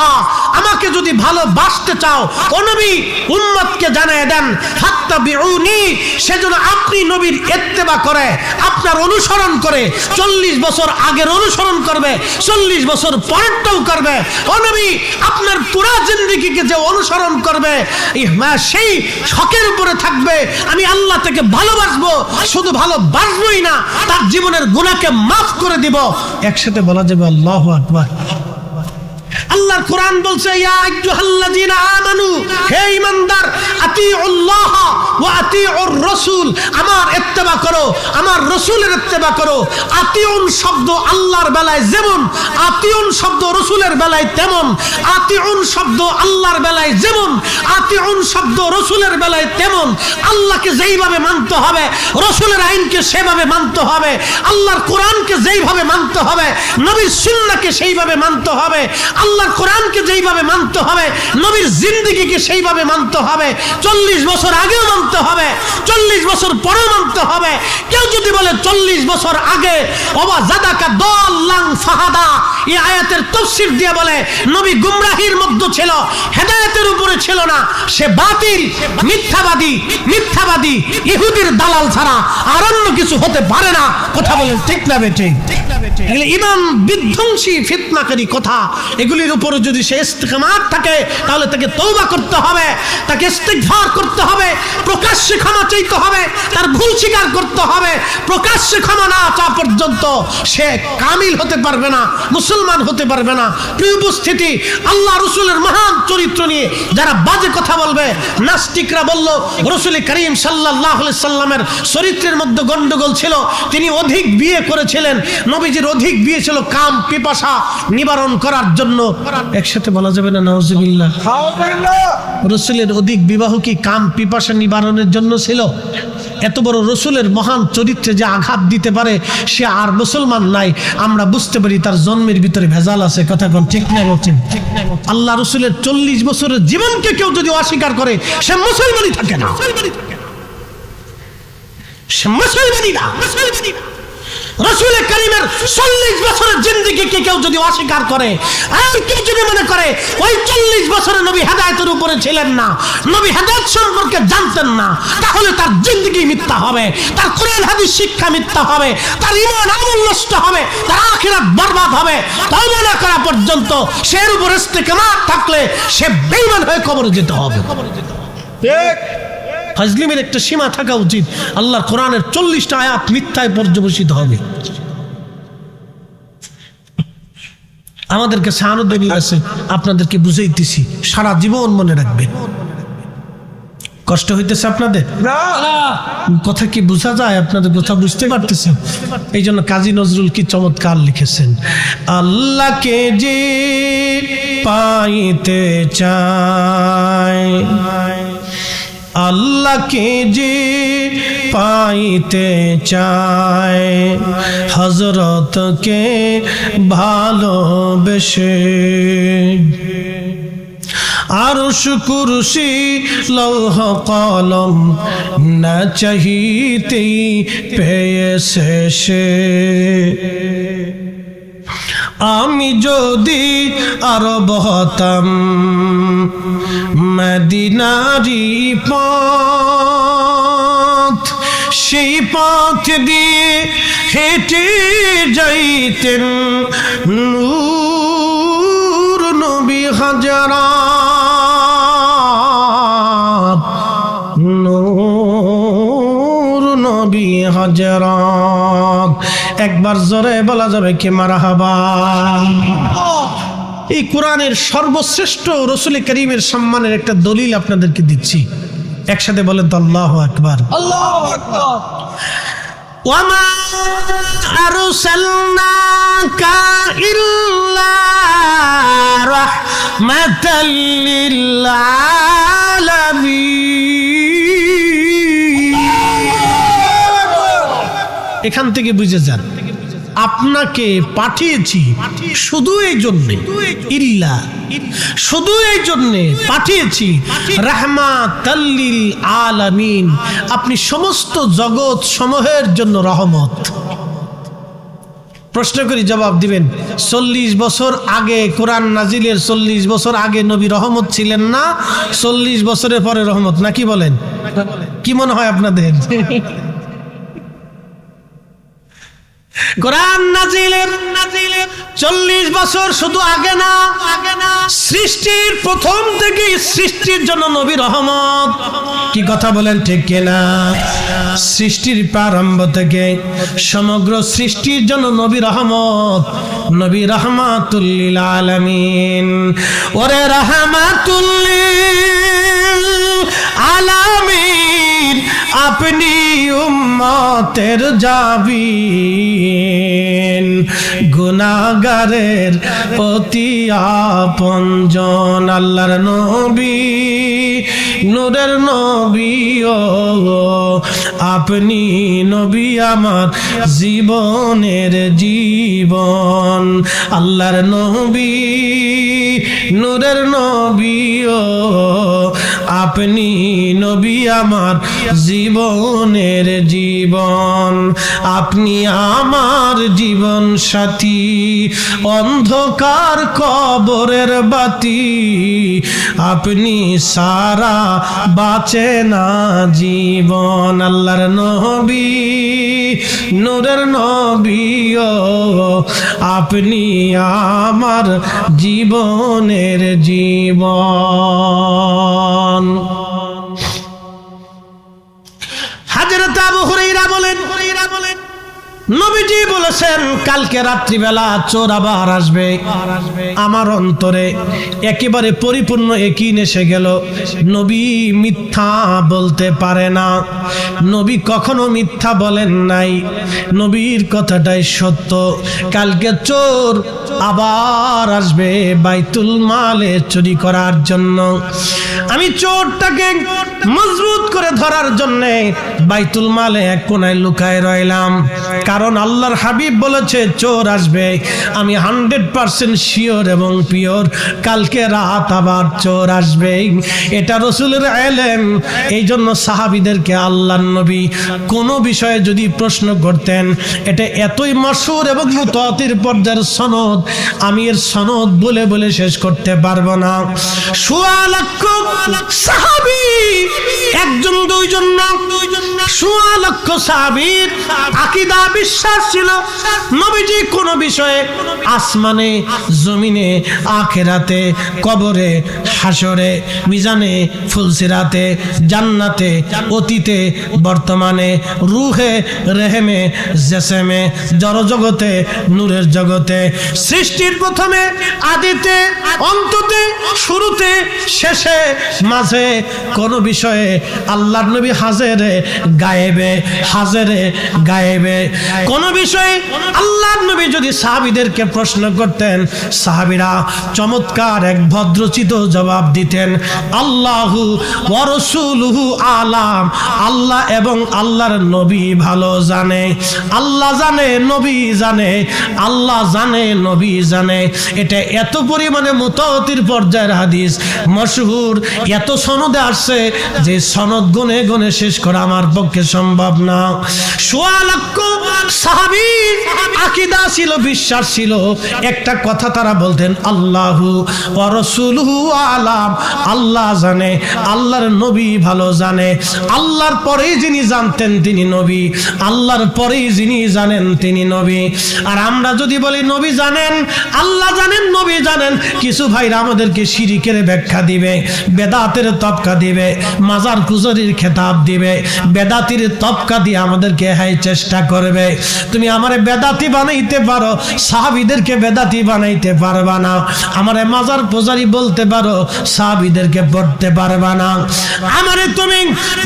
আমাকে যদি ভালোবাসতে চাও ও নবী উম্মতকে জানিয়ে দেন ফাত্তাবিউনি, সেজন্য আপনি নবীর ইত্তেবা করে, আপনার অনুসরণ করে, 40 বছর আগের অনুসরণ করবে, 40 বছর পরেরটাও করবে। ও নবী আপনার পুরা জিন্দেগিকে যে অনুসরণ করবে সেই হকের উপরে থাকবে। আমি আল্লাহ থেকে ভালোবাসবো, শুধু ভালোবাসবোই না, তার জীবনের গুনাহকে মাফ করে দিব। একসাথে বলা যাবে আল্লাহু আকবার। আল্লাহর কোরআন বলছে ইয়া আইয়ুহাল্লাযীনা আমানু, হে ঈমানদার, আতিউল্লাহ ওয়া আতিউর রাসূল, আমার ইত্তেবা করো, আমার রাসূলের ইত্তেবা করো। আতিউন শব্দ আল্লাহর বেলায় যেমন, আতিউন শব্দ রাসূলের বেলায় তেমন। আতিউন শব্দ আল্লাহর বেলায় যেমন, আতিউন শব্দ রাসূলের বেলায় তেমন। আল্লাহকে যেইভাবে মানতে হবে, রাসূলের আইনকে সেভাবে মানতে হবে, আল্লাহর কোরআনকে যেইভাবে মানতে হবে, নবীর সুন্নাহকে সেইভাবে মানতে হবে। আল্লাহর কোরআনকে যেইভাবে মানতে হবে, নবীর জিন্দেগিকে সেইভাবে মানতে হবে। 40 বছর আগেও মানতে হবে, 40 বছর পরেও মানতে হবে। কেউ যদি বলে 40 বছর আগে ওয়া জাদাকা দাল্লান ফাহাদা, এই আয়াতের তাফসীর দিয়ে বলে নবী গুমরাহির মধ্যে ছিল, হেদায়েতের উপরে ছিল না, সে বাতিল, মিথ্যাবাদী, মিথ্যাবাদী ইহুদির দালাল ছাড়া আর অন্য কিছু হতে পারে না। কথা বলেন ঠিক না বেঠিক? এগুলো ঈমান বিধ্বংসী ফিতনাকারী কথা। এগুলির উপরে যদি সে ইস্তেকামাত থাকে তাহলে তাকে তওবা করতে হবে, তাকে ইস্তিগফার করতে হবে, প্রকাশ্যে ক্ষমা চাইতে হবে, তার ভুল স্বীকার করতে হবে। প্রকাশ্যে ক্ষমা না চাওয়া পর্যন্ত সে কামিল হতে পারবে না, মুসলমান হতে পারবে না। প্রিয় উপস্থিতি, আল্লাহ রাসূলের মহান চরিত্র নিয়ে যারা বাজে কথা বলবে, নাস্তিকরা বলল রাসূল করিম সাল্লাল্লাহু আলাইহি সাল্লামের চরিত্রের মধ্যে গন্ডগোল ছিল, তিনি অধিক বিয়ে করেছিলেন। নবীজির অধিক বিয়ে ছিল কাম পিপাসা নিবারণ করার জন্য। একসাথে বলা যাবে না নাউজুবিল্লাহ? রাসূলের অধিক বিবাহ কি কাম পিপাসা নিবারণের জন্য ছিল? এত বড় রাসূলের মহান চরিত্রে যে আঘাত দিতে পারে সে আর মুসলমান নাই, আমরা বুঝতে পারি তার জন্মের ভিতরে ভেজাল আছে। কথা কোন ঠিক না বলছেন? আল্লাহ রাসূলের 40 বছরের জীবনকে কেউ যদি অস্বীকার করে সে মুসলমানই থাকে না, সে মুসলমানই না। রাসূল করিমের 40 বছরের জিন্দেগিকে কেউ যদি অস্বীকার করে, আর কেউ যদি মনে করে ওই 40 বছরে নবী হেদায়েতের উপরে ছিলেন না, নবী হেদায়েত সম্পর্কে জানতেন না, তাহলে তার জিন্দেগি মিথ্যা হবে, তার কোরআন হাদিস শিক্ষা মিথ্যা হবে, তার ঈমান আমল নষ্ট হবে, তার আখিরাত বরবাদ হবে। তওবা না করা পর্যন্ত সে এর উপর ইস্তেকামাত থাকলে সে বেঈমান হয়ে কবরে যেতে হবে। ঠিক? ফাজলিমের একটা সীমা থাকা উচিত। আল্লাহর কোরআনের 40টা আয়াত মিথ্যায় পর্যবসিত হবে। আমাদেরকে সাহানুদ্দিন আছে, আপনাদেরকে বুঝাইতেছি, সারা জীবন মনে রাখবেন। কষ্ট হইতেছে আপনাদের? কথা কি বোঝা যায়? আপনাদের কথা বুঝতে পারতেছেন? এই জন্য কাজী নজরুল কি চমৎকার লিখেছেন, আল্লাহকে যে পাইতে চায়, আল্লাহকে যে পাইতে চায়, হযরতকে ভালোবেসে আরশ কুরসি লৌহ কলম না চাহিতেই পেয়েছে সে। আমি যদি আরব হতাম মদিনারি পথ, সেই পথ দিয়ে হেঁটে যাইতেন নূর নবী হাজারাত, নূর নবী হাজারাত। একবার জোরে বলা যাবে কি মারহাবা? এই কোরআনের সর্বশ্রেষ্ঠ রাসূল করিমের সম্মানের একটা দলিল আপনাদেরকে দিচ্ছি, একসাথে বলেন তো আল্লাহু আকবার। আল্লাহু আকবার। ওয়ামা আরসালনাকা ইল্লা রাহমাতাল লিল আলামিন। এখান থেকে বুঝে যান, আপনাকে পাঠিয়েছি শুধু এই জন্যে, ইল্লা শুধু এই জন্যে পাঠিয়েছি, রাহমাতাল লিল আলামিন, আপনি সমস্ত জগৎ সমূহের জন্য রহমত। প্রশ্ন করি, জবাব দিবেন। 40 বছর আগে কোরআন নাজিলের 40 বছর আগে নবী রহমত ছিলেন না, 40 বছরের পরে রহমত, নাকি বলেন? কি মনে হয় আপনাদের? কোরআন নাজিলের 40 বছর শুধু আগে না, সৃষ্টির প্রথম থেকে সৃষ্টির জন্য নবী রহমত। কি কথা বলেন ঠিক কিনা? সৃষ্টির প্রারম্ভ থেকে সমগ্র সৃষ্টির জন্য নবী রহমত, নবী রাহমাতুল লিল আলামিন। ওরে রাহমাতুল লিল আলামিন আপনি উম্মতের জাবিন, গুনাহগারের অতি আপনজন। আল্লাহর নবী, নূরের নবী ও আপনি নবী আমার জীবনের জীবন। আল্লাহর নবী, নূরের নবী ও আপনি নবী আমার জীবনের জীবন। আপনি আমার জীবন সাথী, অন্ধকার কবরের বাতি, আপনি সারা বাঁচে না জীবন। আল্লাহর নবী, নূরের নবী ও আপনি আমার জীবনের জীবন। হযরত আবু হুরায়রা বলেন, নবীজি বলেছেন কালকে রাত্রিবেলা চোর আবার আসবে। আমার অন্তরে একেবারে পরিপূর্ণ ইয়াকিন এসে গেল, নবী মিথ্যা বলতে পারে না। নবী কখনো মিথ্যা বলেন নাই, নবীর কথাটাই সত্য। কালকে চোর আবার আসবে বাইতুল মালে চুরি করার জন্য। আমি চোরটাকে মজবুত করে ধরার জন্য বাইতুল মালে এক কোনায় লুকায় রইলাম, কারণ আল্লাহর হাবিব বলেছে চোর আসবে। আমি 100% শিওর এবং পিওর কালকে রাত আবার চোর আসবে, এটা রাসূলের ইলম। এই জন্য সাহাবীদেরকে আল্লাহর নবী কোনো বিষয়ে যদি প্রশ্ন করতেন, এটা এতই মশহুর এবং মুতাওয়াতির পর্যায়ের সনদ, আমি এর সনদ বলে বলে শেষ করতে পারবো না। সোয়া লক্ষ সাহাবী, একজন দুইজন না, সোয়া লক্ষ সাহাবীর আকীদা বিশ্বাস ছিল নবীজি কোন বিষয়ে আসমানে, জমিনে, আখিরাতে, কবরে, হাসরে, মিজানে, ফুলসিরাতে, জান্নাতে, অতীতে, বর্তমানে, রূহে, রেহেমে, জেসেমে, জড়জগতে, নূরের জগতে, সৃষ্টির প্রথমে, আদিতে, অন্ততে, শুরুতে, শেষে, মাঝে কোন বিষয়ে আল্লাহর নবী হাজেরে গায়েবে, হাজেরে গায়েবে। কোন বিষয়ে আল্লাহর নবী যদি সাহাবীদেরকে প্রশ্ন করতেন, সাহাবীরা চমৎকার এক ভদ্রচিত জবাব দিতেন, আল্লাহু ওয়া রাসূলুহু আলাম, আল্লাহ এবং আল্লাহর নবী ভালো জানে। আল্লাহ জানে, নবী জানে, আল্লাহ জানে, নবী জানে। এটা এত পরিমাণে মুতাওয়াতির পর্যায়ের হাদিস, মশহুর, এত সনদে আসছে যে সনদ গুনে গুনে শেষ করা আমার পক্ষে সম্ভব না। সোয়া লক্ষ সাহাবী আকীদা ছিল, বিশ্বাস ছিল, একটা কথা তারা বলতেন, আল্লাহু ওয়া রাসূলুহু আলাম, আল্লাহ জানে, আল্লাহর নবী ভালো জানে। আল্লাহর পরেই যিনি জানতেন তিনি নবী, আল্লাহর পরেই যিনি জানেন তিনি নবী। আর আমরা যদি বলি নবী জানেন, আল্লাহ জানেন, নবী জানেন, কিছু ভাইরা আমাদেরকে শিরিকের ব্যাখ্যা দিবে, বেদাতের তবকা দিবে, মাজার কুজরির খেতাব দিবে, বেদাতির তবকা দিয়ে আমাদেরকে হাই চেষ্টা করবে। তুমি আমারে বেদাতি বানাইতে পারো, সাহাবীদেরকে বেদাতি বানাইতে পারবা না। আমারে মাজার পূজারি বলতে পারো, সাহাবীদেরকে পড়তে পারবা না। আমারে তুমি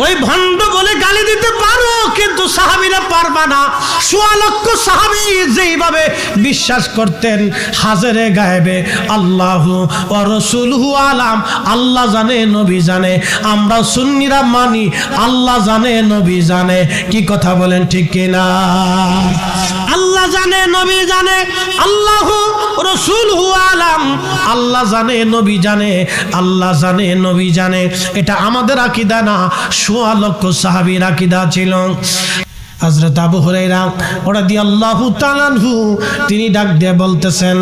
ওই ভণ্ড বলে গালি দিতে পারো, কিন্তু সাহাবীরা পারবা না। সোয়া লক্ষ সাহাবী যেইভাবে বিশ্বাস করতেন হাজেরে গায়েবে, আল্লাহু ওয়া রাসূলুহু আলাম, আল্লাহ জানে, নবী জানে। আমরা সুন্নিরা মানি আল্লাহ জানে, নবী জানে। কি কথা বলেন ঠিক কিনা? আল্লাহ জানে, নবী জানে, আল্লাহু রাসূলুহু আলাম, আল্লাহ জানে, নবী জানে, আল্লাহ জানে, নবী জানে। এটা আমাদের আকীদা না, সোয়া লক্ষ সাহাবীর আকীদা ছিল। হযরত আবু হুরায়রা রাদিয়াল্লাহু তাআলা আনহু তিনি ডাক দিয়ে বলতেছেন,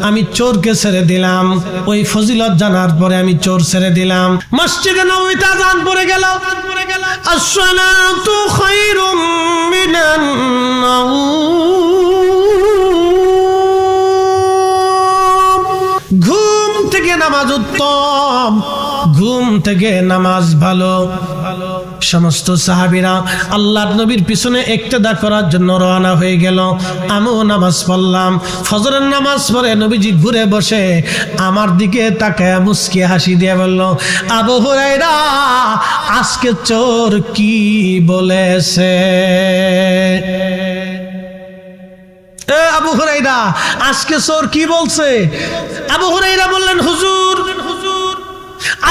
আমি চোরকে ছেড়ে দিলাম। ওই ফজিলত জানার পরে আমি চোর ছেড়ে দিলাম। মসজিদে নববীতে আযান পড়ে গেল, আসসালাতু খায়রুম মিনান নাওম, ঘুম থেকে নামাজ উত্তম, ঘুম থেকে নামাজ ভালো। সমস্ত সাহাবীরা আল্লাহর নবীর পিছনে ইক্তেদা করার জন্য রওনা হয়ে গেল। আমিও নামাজ পড়লাম। ফজরের নামাজ পড়ে নবীজি ঘুরে বসে আমার দিকে তাকায় মুস্কি হাসি দিয়ে বলল, আবু হুরায়রা, আজকে চোর কি বলেছে? আবু হুরায়রা, আজকে চোর কি বলছে? আবু হুরায়রা বললেন, হুজুর,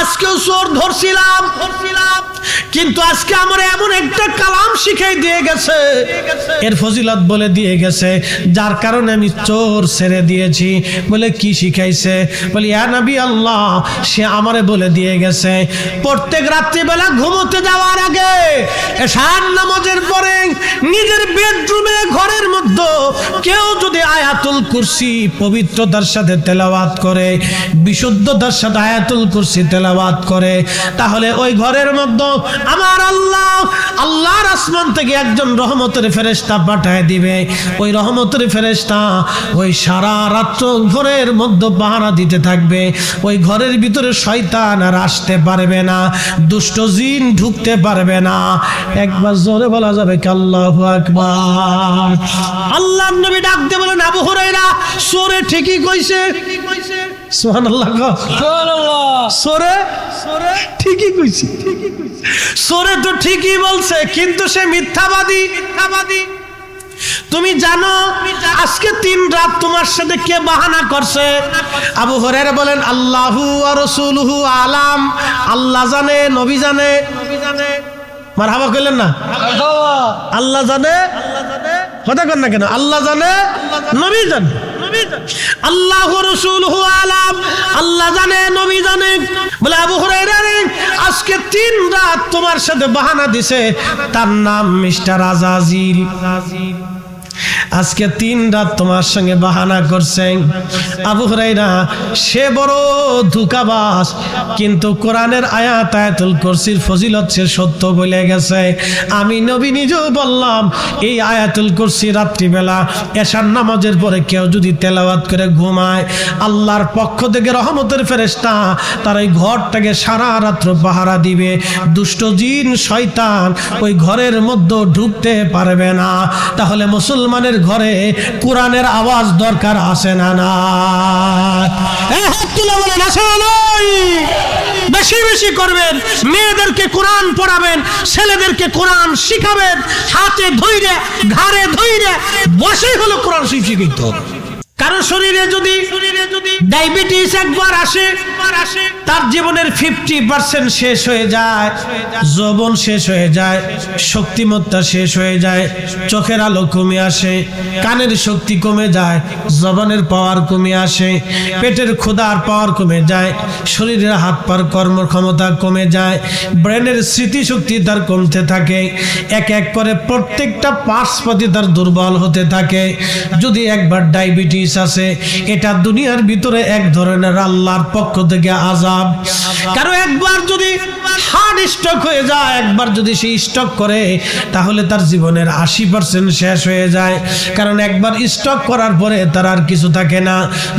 আজকেও চোর ধরছিলাম, কিন্তু আজকে আমার এমন একটা কালাম শিখাই দিয়ে গেছে, এর ফজিলত বলে দিয়ে গেছে, যার কারণে আমি চোর ছেড়ে দিয়েছি। বলে কি শিখাইছে? বলি, ইয়া নবী আল্লাহ, সে আমারে বলে দিয়ে গেছে প্রত্যেক রাত্রিবেলা ঘুমোতে যাওয়ার আগে এশার নামাজের পরে নিজের বেডরুমে ঘরের মধ্যে কেউ যদি আয়াতুল কুরসি পবিত্রতার সাথে তেলাওয়াত করে, বিশুদ্ধতার সাথে আয়াতুল কুরসি তেলাওয়াত করে, তাহলে ওই ঘরের মধ্যে আমার আল্লাহ আল্লাহর আসমান থেকে একজন রহমতের ফেরেশতা পাঠায় দিবে। ওই রহমতের ফেরেশতা ওই সারা রাত্র ঘরের মধ্যে পাহারা দিতে থাকবে। ওই ঘরের ভিতরে শয়তান আর আসতে পারবে না, দুষ্ট জিন ঢুকতে পারবে না। একবার জোরে বলা যাবে কি আল্লাহু আকবার? আল্লাহর নবী ডাক দিয়ে বলেন, আবু হুরায়রা, চোরে ঠিকই কইছে। সুবহানাল্লাহ, সুবহানাল্লাহ। চোরে ঠিকই কইছে, চোরে তো ঠিকই বলছে, কিন্তু সে মিথ্যাবাদী। তুমি জানো আজকে 3 রাত তোমার সাথে কে বাহানা করছে? আবু হুরায়রা বলেন, আল্লাহু ওয়া রাসূলুহু আলাম, আল্লাহ জানে, নবী জানে। মারহাবা কইলেন না? আল্লাহ জানে, কথা কন না কেন? আল্লাহ জানে, নবী জানে। আল্লাহু রাসূলুহু আলাম, আল্লাহ জানে, নবী জানে। বলে, আবু হুরায়রা রে, আজকে 3 রাত তোমার সাথে বাহানা দিছে, তার নাম মিস্টার আজাজিল। আজকে 3 রাত তোমার সঙ্গে বাহানা করছে। আবু হুরায়রা সে বড় ধোঁকাবাজ, কিন্তু কোরআনের আয়াত আয়াতুল কুরসির ফজিলত সে সত্য বলে গেছে। আমি নবী নিজেও বললাম, এই আয়াতুল কুরসি রাত্রিবেলা এশার নামাজের পরে কেউ যদি তেলাওয়াত করে ঘুমায়, আল্লাহর পক্ষ থেকে রহমতের ফেরেশতা তার ওই ঘরটাকে সারা রাত্র পাহারা দিবে। দুষ্ট জিন শয়তান ওই ঘরের মধ্যে ঢুকতে পারবে না। তাহলে মুসলমানের ঘরে কোরআনের আওয়াজ দরকার আছে না? না, বেশি বেশি করবেন, মেয়েদেরকে কোরআন পড়াবেন, ছেলেদেরকে কোরআন শিখাবেন, হাতে ধইরে ঘাড়ে ধইরে বসে হলো কোরআন শিখিত। কারো শরীরে যদি ডায়াবেটিস একবার আসে, তার জীবনের 50% শেষ হয়ে যায়, যৌবন শেষ হয়ে যায়, শক্তিমত্তা শেষ হয়ে যায়, চোখের আলো কমে আসে, কানের শক্তি কমে যায়, জবানের পাওয়ার কমে আসে, পেটের ক্ষুধার পাওয়ার কমে যায়, শরীরের হাত পার কর্মক্ষমতা কমে যায়, ব্রেনের স্মৃতিশক্তি তার কমতে থাকে, এক এক করে প্রত্যেকটা পার্শ্বপাতি তার দুর্বল হতে থাকে। যদি একবার ডায়াবেটিস আছে, এটা দুনিয়ার ভিতরে এক ধরনের আল্লাহর পক্ষ থেকে আযাব। কারণ একবার যদি হার্ট স্ট্রোক হয়ে যায়, একবার যদি সে স্ট্রোক করে, তাহলে তার জীবনের 80% শেষ হয়ে যায়। কারণ একবার স্ট্রোক করার পরে তার আর কিছু থাকে না,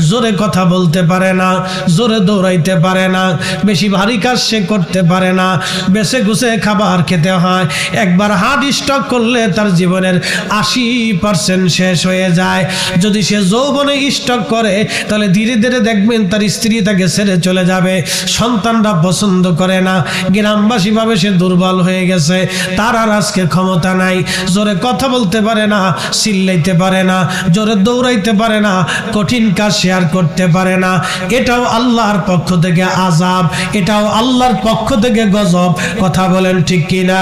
জোরে কথা বলতে পারে না, জোরে দৌড়াইতে পারে না, বেশি ভারী কাজ সে করতে পারে না, বেছে গুছে খাবার খেতে হয়। একবার হার্ট স্ট্রোক করলে তার জীবনের 80% শেষ হয়ে যায়। যদি সে যৌবনে স্ট্রোক করে, তাহলে ধীরে ধীরে দেখবেন তার স্ত্রী তাকে ছেড়ে চলে যাবে, সন্তানরা পছন্দ করে না, গ্রামবাসী ভাবে সে দুর্বল হয়ে গেছে, তার আর আজকে ক্ষমতা নাই, জোরে কথা বলতে পারে না, চিল্লাইতে পারে না, জোরে দৌড়াইতে পারে না, কঠিন কাজ শেয়ার করতে পারে না। এটাও আল্লাহর পক্ষ থেকে আযাব, এটাও আল্লাহর পক্ষ থেকে গজব। কথা বলেন ঠিক কিনা?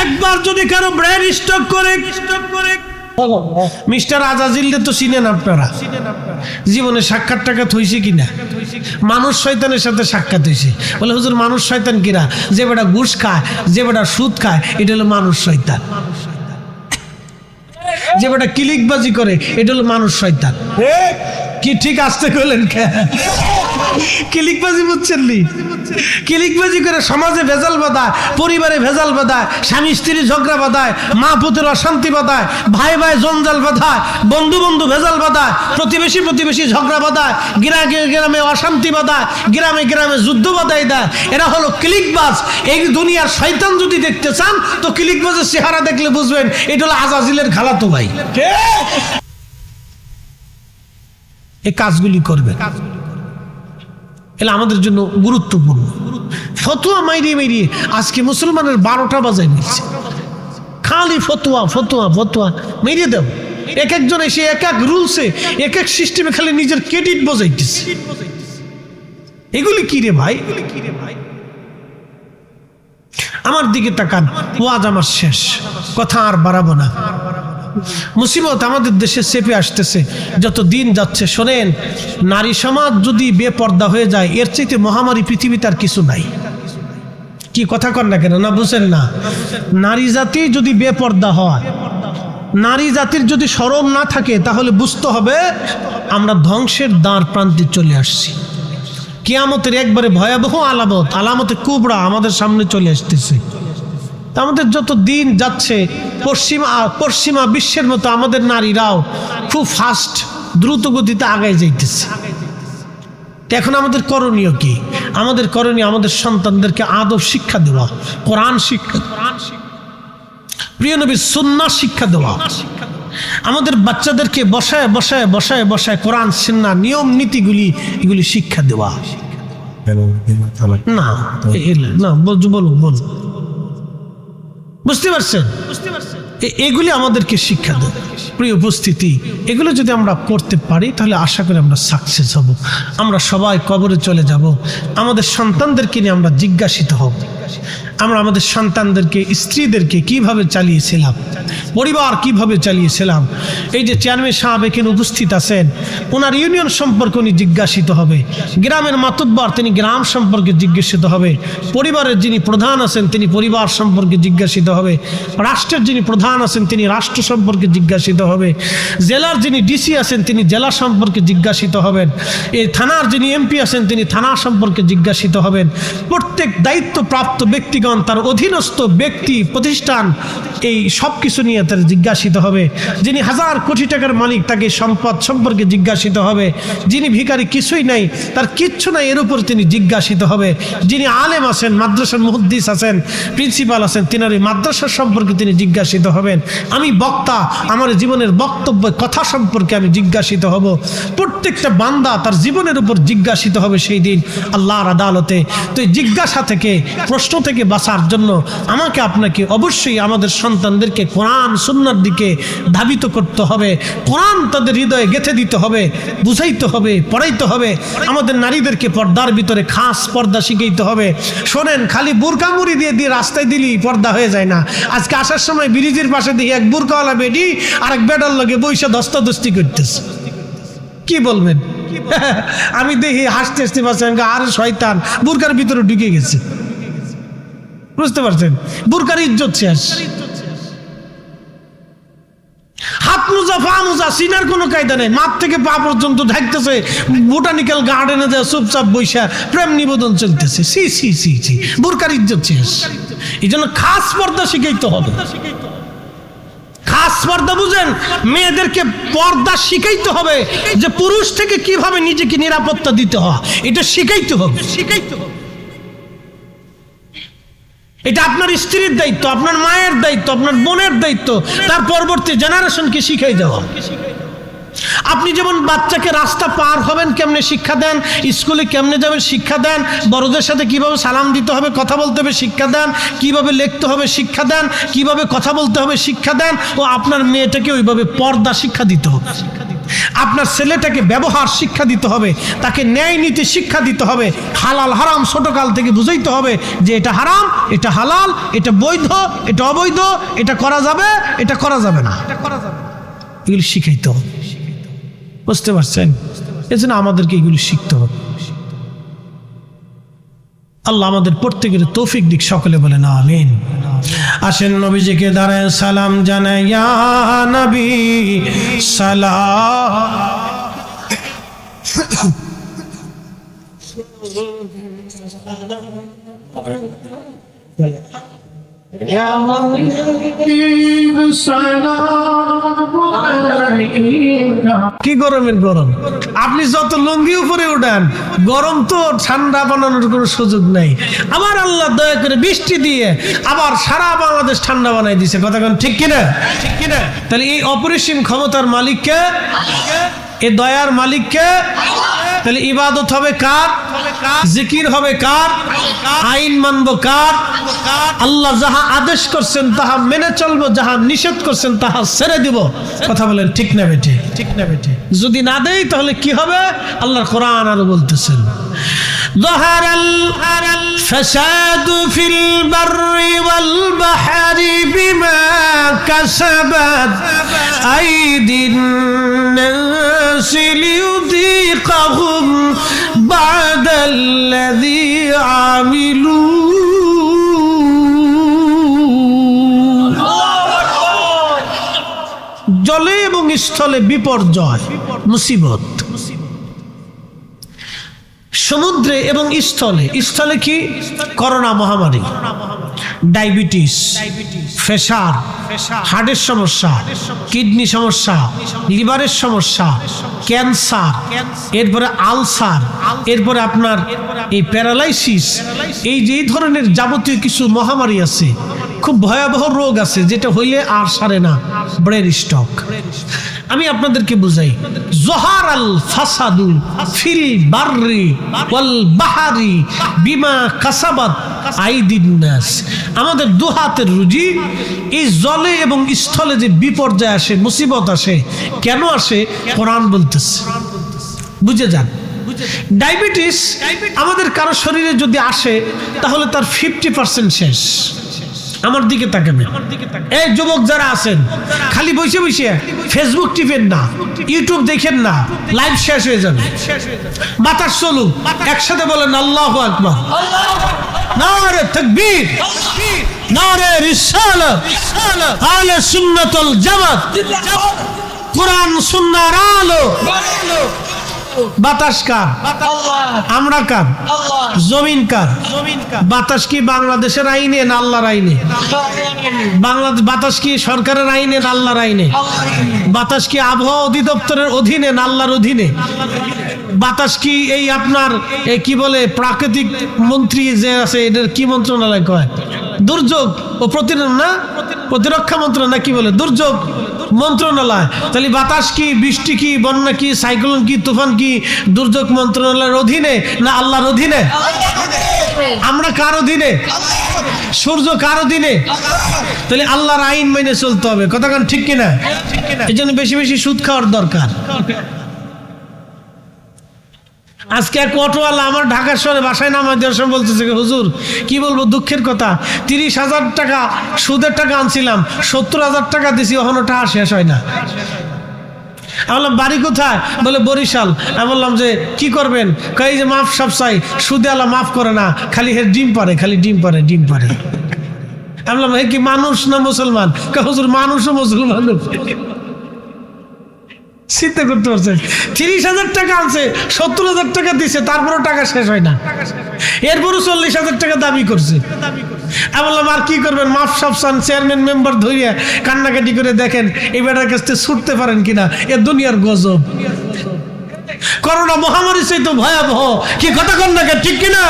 একবার যদি কারো ব্রেন স্ট্রোক করে, মিস্টার আজাজিল তো চিনেন আপনারা, জীবনে সাক্ষাৎ টাকাত হয়েছে কিনা? মানুষ শয়তানের সাথে সাক্ষাৎ হয়েছে। বলে, হুজুর মানুষ শয়তান কিরা? যে বেটা ঘুষ খায়, যে বেটা সুদ খায়, এটা হলো মানুষ শয়তান। যে বেটা ক্লিকবাজি করে, এটা হলো মানুষ শয়তান। কি ঠিক আসতে কইলেন? ক্লিকবাজি বুঝছেন নি? ক্লিকবাজি করে সমাজে ভেজাল বাঁধায়, পরিবারে ভেজাল বাঁধায়, স্বামী স্ত্রী ঝগড়া বাঁধায়, মা পুত্রের অশান্তি বাঁধায়, ভাই ভাই জঞ্জাল বাঁধায়, বন্ধু বন্ধু ভেজাল বাঁধায়, প্রতিবেশী প্রতিবেশী ঝগড়া বাঁধায়, গ্রামে গ্রামে অশান্তি বাঁধায়, গ্রামে গ্রামে যুদ্ধ বাঁধাই দেয়। এরা হলো ক্লিকবাজ। এই দুনিয়ার শয়তান যদি দেখতে চান তো ক্লিকবাজের চেহারা দেখলে বুঝবেন এটা হলো আজাজিলের খালাতো ভাই। এই কাজগুলি করবে, এটা আমাদের জন্য গুরুত্বপূর্ণ। ফতোয়া মাইরিয়ে মাইরিয়ে আজকে মুসলমানের 12টা বাজায় নিচ্ছে, খালি ফতোয়া ফতোয়া ফতোয়া মেরিয়ে দেব। এক একজন এসে এক এক রুলসে এক এক সিস্টেমে খালি নিজের ক্রেডিট বজাইতেছে। এগুলি কি রে ভাই? আমার দিকে তাকান, ওয়াজ আমার শেষ, কথা আর বাড়াবো না। মুসিবত আমাদের দেশে চেপে আসতেছে যত দিন যাচ্ছে। শোনেন, নারী সমাজ যদি বেপর্দা হয়ে যায় এর চাইতে মহামারী পৃথিবীতে আর কিছু নাই। কি কথা কর না কেন, না বুঝেন না? নারী জাতি যদি বেপর্দা হয়, নারী জাতির যদি শরম না থাকে, তাহলে বুঝতে হবে আমরা ধ্বংসের দ্বার প্রান্তে চলে আসছি। কিয়ামতের একবারে ভয়াবহ আলামতে কুবরা আমাদের সামনে চলে আসতেছে। আমাদের যত দিন যাচ্ছে পশ্চিমা বিশ্বের মতো আমাদের নারীরাও খুব ফাস্ট দ্রুত গতিতে আগায় যাইতেছে। এখন আমাদের করণীয় কি? আমাদের করণীয় আমাদের সন্তানদেরকে আদব শিক্ষা দেওয়া, কোরআন শিক্ষা, প্রিয় নবীর সুন্নাহ শিক্ষা দেওয়া, আমাদের বাচ্চাদেরকে বসায় বসায় বসায় বসায় কোরআন সুন্নাহ নিয়ম নীতিগুলি এগুলি শিক্ষা দেওয়া। না না বলুন বুঝতে পারছেন? এগুলি আমাদেরকে শিক্ষা দেয়। প্রিয় উপস্থিতি, এগুলো যদি আমরা করতে পারি তাহলে আশা করি আমরা সাকসেস হব। আমরা সবাই কবরে চলে যাব। আমাদের সন্তানদেরকে নিয়ে আমরা জিজ্ঞাসিত হব। আমরা আমাদের সন্তানদেরকে, স্ত্রীদেরকে কিভাবে চালিয়েছিলাম, পরিবার কিভাবে চালিয়েছিলাম। এই যে চেয়ারম্যান সাহেব এখানে উপস্থিত আছেন, ওনার ইউনিয়ন সম্পর্কে উনি জিজ্ঞাসিত হবে। গ্রামের মাতুব্বর তিনি গ্রাম সম্পর্কে জিজ্ঞাসিত হবে। পরিবারের যিনি প্রধান আছেন তিনি পরিবার সম্পর্কে জিজ্ঞাসিত হবে। রাষ্ট্রের যিনি প্রধান আছেন তিনি রাষ্ট্র সম্পর্কে জিজ্ঞাসিত হবে। জেলার যিনি ডিসি আছেন তিনি জেলা সম্পর্কে জিজ্ঞাসিত হবেন। এই থানার যিনি এমপি আছেন তিনি থানা সম্পর্কে জিজ্ঞাসিত হবেন। প্রত্যেক দায়িত্বপ্রাপ্ত ব্যক্তিগণ, তার অধীনস্থ ব্যক্তি প্রতিষ্ঠান, এই সব কিছু নিয়ে তার জিজ্ঞাসিত হবে। যিনি হাজার কোটি টাকার মালিক তাকে সম্পদ সম্পর্কে জিজ্ঞাসিত হবে। যিনি ভিখারি, কিছুই নাই, তার কিচ্ছু নাই, এর উপর তিনি জিজ্ঞাসিত হবে। যিনি আলেম আছেন, মাদ্রাসার মুহাদ্দিস আছেন, প্রিন্সিপাল আছেন, তিনার এই মাদ্রাসার সম্পর্কে তিনি জিজ্ঞাসিত হবেন। আমি বক্তা, আমার জীবনের বক্তব্য কথা সম্পর্কে আমি জিজ্ঞাসিত হব। প্রত্যেকটা বান্দা তার জীবনের উপর জিজ্ঞাসিত হবে সেই দিন আল্লাহর আদালতে। তো এই জিজ্ঞাসা থেকে, প্রশ্ন থেকে বাঁচার জন্য আমাকে আপনাকে অবশ্যই আমাদের সন্তানদেরকে কোরআন সুন্নাহর দিকে ধাবিত করতে হবে। কোরআন তাদের হৃদয়ে গেঁথে দিতে হবে, বুঝাইতে হবে, পড়াইতে হবে। আমাদের নারীদেরকে পর্দার ভিতরে খাস পর্দা শিখাইতে হবে। শোনেন, খালি বুরকা মুড়ি দিয়ে দিয়ে রাস্তায় দিলেই পর্দা হয়ে যায় না। আজকে আসার সময় ব্রিজের পাশে দিয়ে এক বুরকাওয়ালা বেডি আর এক বেডার লগে বইসা ধস্তাধস্তি করতেছে। কি বলবেন? আমি দেখি হাসতে হাসতে পারছেন, আর শয়তান বুরকার ভিতরে ঢুকে গেছে। বুঝতে পারছেন? বুরকার ইজ্জত শেষ। হাত মোজা পা মোজা সিনার কোনো কায়দা নেই, মাঠ থেকে পা পর্যন্ত ঢাকতেছে। বোটানিক্যাল গার্ডেনে যায় চুপচাপ বৈশা প্রেম নিবেদন চলতেছে। সি সি সি সি, বুরকার ইজ্জত শেষ। এই জন্য খাস পর্দা শিখাইতে হবে। খাস পর্দা বুঝেন, মেয়েদেরকে পর্দা শিখাইতে হবে যে পুরুষ থেকে কিভাবে নিজেকে নিরাপত্তা দিতে হয়, এটা শিখাইতে হবে। এটা আপনার স্ত্রীর দায়িত্ব, আপনার মায়ের দায়িত্ব, আপনার বোনের দায়িত্ব, তার পরবর্তী জেনারেশনকে শিখাই দেওয়া। আপনি যেমন বাচ্চাকে রাস্তা পার হবেন কেমনে শিক্ষা দেন, স্কুলে কেমনে যাবেন শিক্ষা দেন, বড়দের সাথে কিভাবে সালাম দিতে হবে, কথা বলতে হবে শিক্ষা দেন, কিভাবে লিখতে হবে শিক্ষা দেন, কিভাবে কথা বলতে হবে শিক্ষা দেন। ও আপনার মেয়েটাকে ওইভাবে পর্দা শিক্ষা দিতে হবে। আপনার ছেলেটাকে ব্যবহার শিক্ষা দিতে হবে, তাকে ন্যায় নীতি শিক্ষা দিতে হবে। হালাল হারাম ছোটকাল থেকে বুঝাইতে হবে যে এটা হারাম, এটা হালাল, এটা বৈধ, এটা অবৈধ, এটা করা যাবে, এটা করা যাবে না, এগুলি শিখাইতে হবে। বুঝতে পারছেন? এজন্য আমাদেরকে এগুলি শিখতে হবে। আল্লাহ আমাদের প্রত্যেকের তৌফিক দিক, সকলে বলেন আমিন। আসেন নবীজিকে দাঁড়ায় সালাম জানাই, ইয়া নবী সালাম। কি গরমের গরম, আপনি যত লুঙ্গি উপরে উঠান গরম তো ঠান্ডা বানানোর কোনো সুযোগ নাই। আবার আল্লাহ দয়া করে বৃষ্টি দিয়ে আবার সারা বাংলাদেশ ঠান্ডা বানাই দিছে, কথা কোন ঠিক কিনা? ঠিক কিনা? তাহলে এই অপরিসীম ক্ষমতার মালিককে, এই দয়ার মালিককে, তাহলে ইবাদত হবে কার? জিকির হবে কার? আইন মানবো কার? আল্লাহ যাহা আদেশ করছেন তাহা মেনে চলবো, যাহা নিষেধ করছেন তাহা ছেড়ে দিব। কথা বলেন ঠিক না বেঠে? ঠিক না বেঠে? যদি না দেই তাহলে কি হবে? আল্লাহর কোরআন আরো বলতেছেন, ظهر الفساد في البر والبحر بما كسبت أيدي الناس ليذيقهم بعد الذي عملوا জলে এবং স্থলে বিপর্যয়, মুসিবত। সমুদ্রে এবং স্থলে, স্থলে কি? করোনা মহামারী, ডায়াবেটিস, প্রেসার, হার্টের সমস্যা, কিডনি সমস্যা, লিভারের সমস্যা, ক্যান্সার, এরপরে আলসার, এরপরে আপনার এই প্যারালাইসিস, এই যে ধরনের যাবতীয় কিছু মহামারী আছে, খুব ভয়াবহ রোগ আছে যেটা হইলে আর সারে না, ব্রেন স্ট্রোক। আমি আপনাদেরকে বুঝাই, জহারাল ফাসাদু ফিল বাররি ওয়াল বাহারি বিমা কাসাবাত আইদিন নাস। আমাদের দু হাতের রুজি, এই জলে এবং স্থলে যে বিপর্যয় আসে, মুসিবত আসে, কেন আসে? কোরআন বলতেছে, বুঝে যান। ডায়াবেটিস আমাদের কারো শরীরে যদি আসে তাহলে তার 50% শেষ। আমার দিকে তাকাবেন, এই যুবক যারা আছেন, খালি বসে বসে ফেসবুক টিপেন না, ইউটিউব দেখেন না, লাইভ শেষ হয়ে যাবে। বাতাস চলুক, একসাথে বলেন আল্লাহু আকবার, নারে তাকবীর, নারে রিসালাত, আহলে সুন্নাত ওয়াল জামাত, কোরআন সুন্নাহর আলো। বাতাস কার? আমরা কার? জমিন কার? বাতাস কি বাংলাদেশের আইনে না আল্লাহর আইনে? বাংলাদেশ বাতাস কি সরকারের আইনে না আল্লাহর আইনে? বাতাস কি আবহাওয়া অধিদপ্তরের অধীনে না আল্লাহর অধীনে? বাতাস কি এই আপনার কি বলে প্রাকৃতিক মন্ত্রী যে আছে, এদের কি মন্ত্রণালয় কয়? দুর্যোগ ও প্রতিরক্ষা মন্ত্রণালয়, না কি বলে দুর্যোগ মন্ত্রণালয়। তাহলে বাতাস কি, বৃষ্টি কি, বন্যা কি, সাইক্লোন কি, তুফান কি দুর্যোগ মন্ত্রণালয়ের অধীনে না আল্লাহর অধীনে? আমরা কার অধীনে? সূর্য কার অধীনে? তাহলে আল্লাহর আইন মেনে চলতে হবে, কথা কান ঠিক কিনা? এই জন্য বেশি বেশি সুদ খাওয়ার দরকার। আজকে এক অটোওয়ালা আমার ঢাকার শহরে বাসায় নামাজ দেওয়ার সময় বলতেছে, হুজুর কি বলবো, দুঃখের কথা, 30,000 টাকা সুদের টাকা আনছিলাম, 70,000 টাকা দিছি, এখনো টাকা শেষ হয় না। আমি বললাম বাড়ি কোথায়? বলে বরিশাল। আমি বললাম যে কি করবেন? কই যে মাফ সব চাই, সুদে আল্লাহ মাফ করে না, খালি হে ডিম পারে, খালি ডিম পারে, ডিম পারে। আমি বললাম হে কি মানুষ না মুসলমান? হুজুর মানুষও মুসলমান। চিন্তা করতে পারছেন, 30,000 টাকা আনছে, 70,000 টাকা দিছে, তারপরও টাকা শেষ হয় না, এরপরও 40,000 টাকা দাবি করছে। আমি বললাম আর কি করবেন, মাফ সব চান, চেয়ারম্যান মেম্বার ধরিয়া কান্নাকাটি করে দেখেন এই বেটার কাছ থেকে ছুটতে পারেন কিনা। এ দুনিয়ার গজব, করোনা মহামারী সেই তো ভয়াবহ, কি কথা কন না, ঠিক কিনা?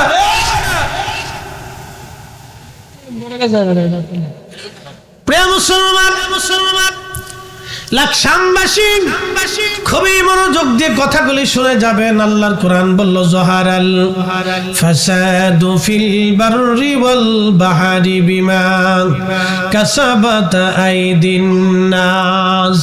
প্রিয় মুসলমান, লাকসামবাসী খুবই মনোযোগ দিয়ে কথাগুলি শুনে যাবেন। আল্লাহর কোরআন বলল, জহারাল ফাসাদু ফিল বাররি ওয়াল বাহরি বিমা কাসাবাত আইদিন নাস।